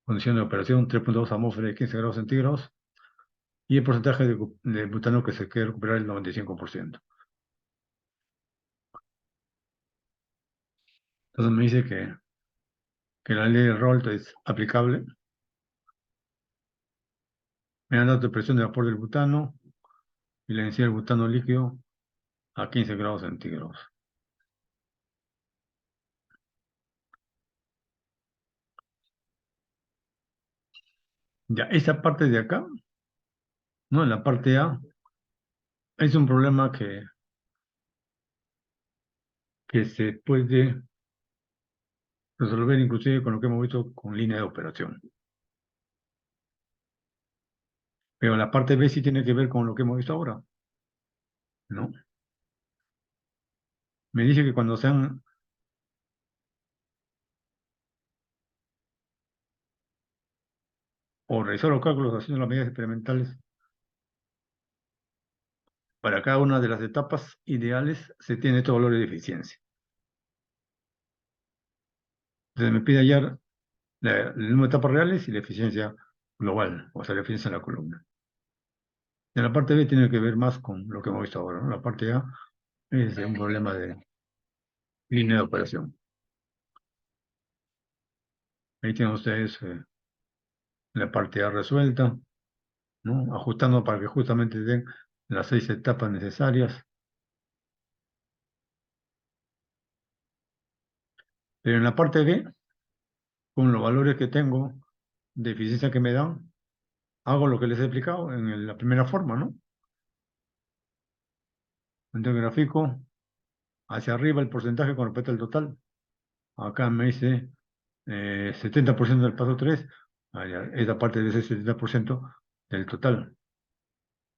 condición de operación, 3,2 atmósferas de 15 grados centígrados, y el porcentaje de butano que se quiere recuperar el 95%. Entonces me dice que que la ley de Raoult es aplicable. Me dan datos de presión de vapor del butano y la densidad del butano líquido a 15 grados centígrados. Ya, esa parte de acá, ¿no? En la parte A, es un problema que se puede resolver inclusive con lo que hemos visto con línea de operación. Pero la parte B sí tiene que ver con lo que hemos visto ahora, ¿no? Me dice que cuando sean o realizar los cálculos haciendo las medidas experimentales, para cada una de las etapas ideales se tiene estos valores de eficiencia. Entonces me pide hallar el número de etapas reales y la eficiencia global, o sea, la eficiencia en la columna. En la parte B tiene que ver más con lo que hemos visto ahora, ¿no? La parte A es un problema de línea de operación. Ahí tienen ustedes la parte A resuelta, ¿no? Ajustando para que justamente den las 6 etapas necesarias. Pero en la parte B, con los valores que tengo de eficiencia que me dan, hago lo que les he explicado en la primera forma, ¿no? Entonces grafico hacia arriba el porcentaje con respecto al total. Acá me dice 70% del paso 3, esa parte de ese 70% del total.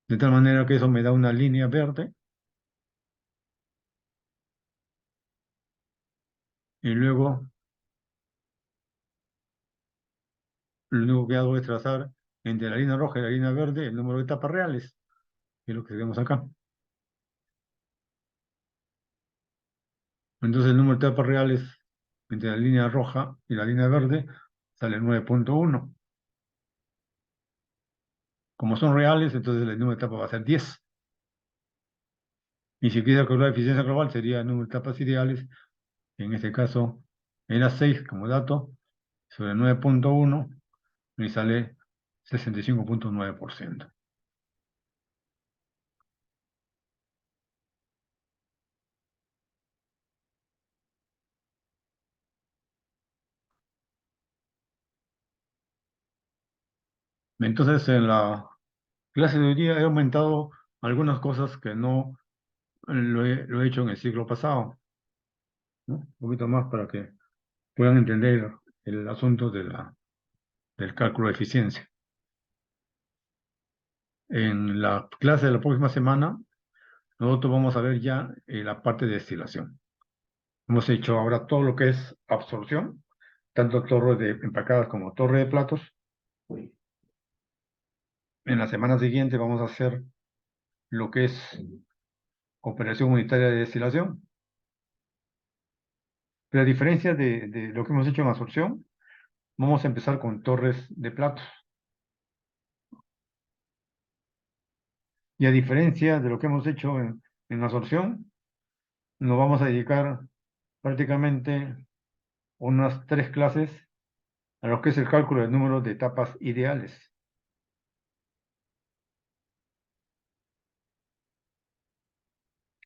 De tal manera que eso me da una línea verde y luego lo único que hago es trazar entre la línea roja y la línea verde el número de etapas reales, que es lo que vemos acá. Entonces el número de etapas reales entre la línea roja y la línea verde sale 9.1. Como son reales, entonces el número de etapas va a ser 10. Y si quisiera calcular la eficiencia global, sería el número de etapas ideales, que en este caso era 6 como dato, sobre 9.1, me sale 65.9%. Entonces, en la clase de hoy día he aumentado algunas cosas que no lo he hecho en el siglo pasado, ¿no? Un poquito más para que puedan entender el asunto del cálculo de eficiencia. En la clase de la próxima semana, nosotros vamos a ver ya la parte de destilación. Hemos hecho ahora todo lo que es absorción, tanto torre de empacadas como torre de platos. En la semana siguiente vamos a hacer lo que es operación unitaria de destilación. Pero a diferencia de lo que hemos hecho en absorción, vamos a empezar con torres de platos. Y a diferencia de lo que hemos hecho en absorción, nos vamos a dedicar prácticamente unas 3 clases a lo que es el cálculo del número de etapas ideales.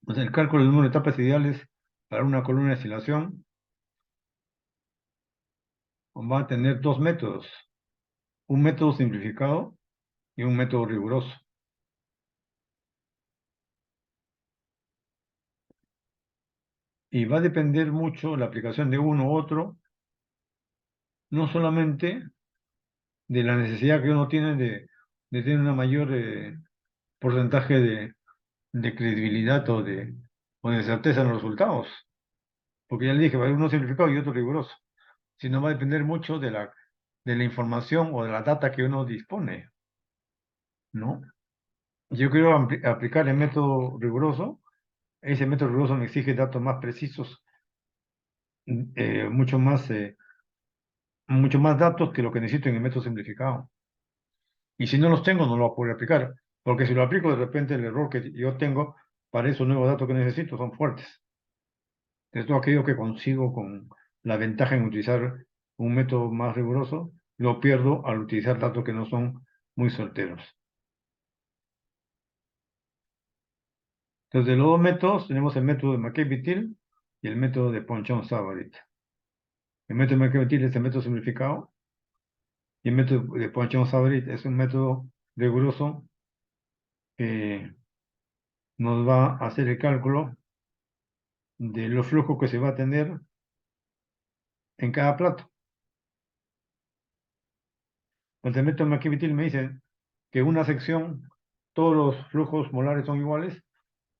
O sea, el cálculo del número de etapas ideales para una columna de destilación va a tener 2 métodos, un método simplificado y un método riguroso. Y va a depender mucho la aplicación de uno u otro, no solamente de la necesidad que uno tiene de tener una mayor porcentaje de credibilidad o de certeza en los resultados, porque ya le dije, va a haber uno simplificado y otro riguroso, sino va a depender mucho de la información o de la data que uno dispone, ¿no? Yo quiero aplicar el método riguroso, ese método riguroso me exige datos más precisos, eh, mucho más, eh, mucho más datos que lo que necesito en el método simplificado. Y si no los tengo, no lo voy a poder aplicar, porque si lo aplico, de repente el error que yo tengo para esos nuevos datos que necesito son fuertes. Es todo aquello que consigo con la ventaja en utilizar un método más riguroso, lo pierdo al utilizar datos que no son muy certeros. Entonces, de los dos métodos, tenemos el método de McKay-Till y el método de Ponchon-Savarit. El método de McKay-Till es el método simplificado y el método de Ponchon-Savarit es un método riguroso que nos va a hacer el cálculo de los flujos que se va a tener en cada plato. Entonces, el método de McKay-Till me dice que una sección, todos los flujos molares son iguales.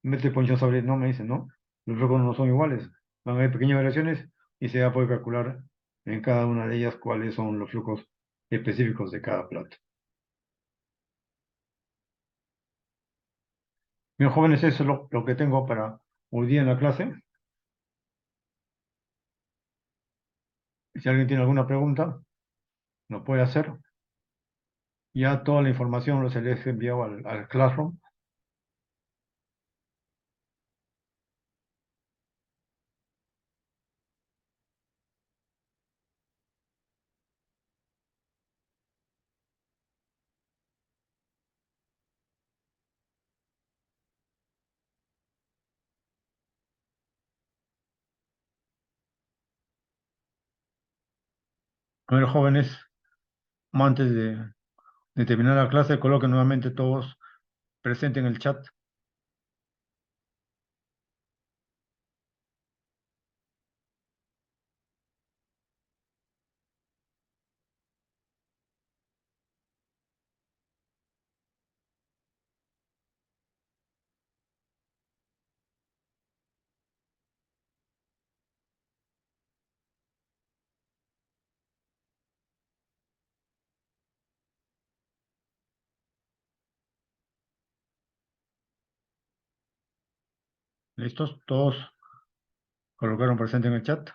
El método de Ponchon-Savarit no me dice, no, los flujos no son iguales. Van a haber pequeñas variaciones y se va a poder calcular en cada una de ellas cuáles son los flujos específicos de cada plato. Bien, jóvenes, eso es lo que tengo para hoy día en la clase. Si alguien tiene alguna pregunta, lo puede hacer. Ya toda la información se les he enviado al Classroom. A ver, jóvenes, antes de terminar la clase, coloquen nuevamente todos presentes en el chat. ¿Listos? Todos colocaron presente en el chat.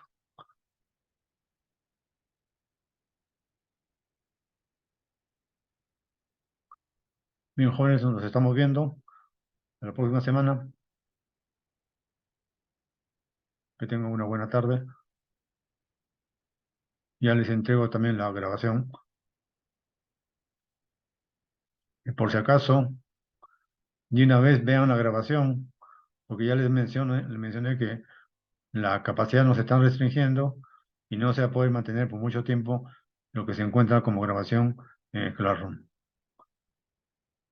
Bien, jóvenes, nos estamos viendo la próxima semana. Que tengan una buena tarde. Ya les entrego también la grabación. Y por si acaso, de una vez vean la grabación, porque ya les mencioné que la capacidad nos está restringiendo y no se va a poder mantener por mucho tiempo lo que se encuentra como grabación en el Classroom.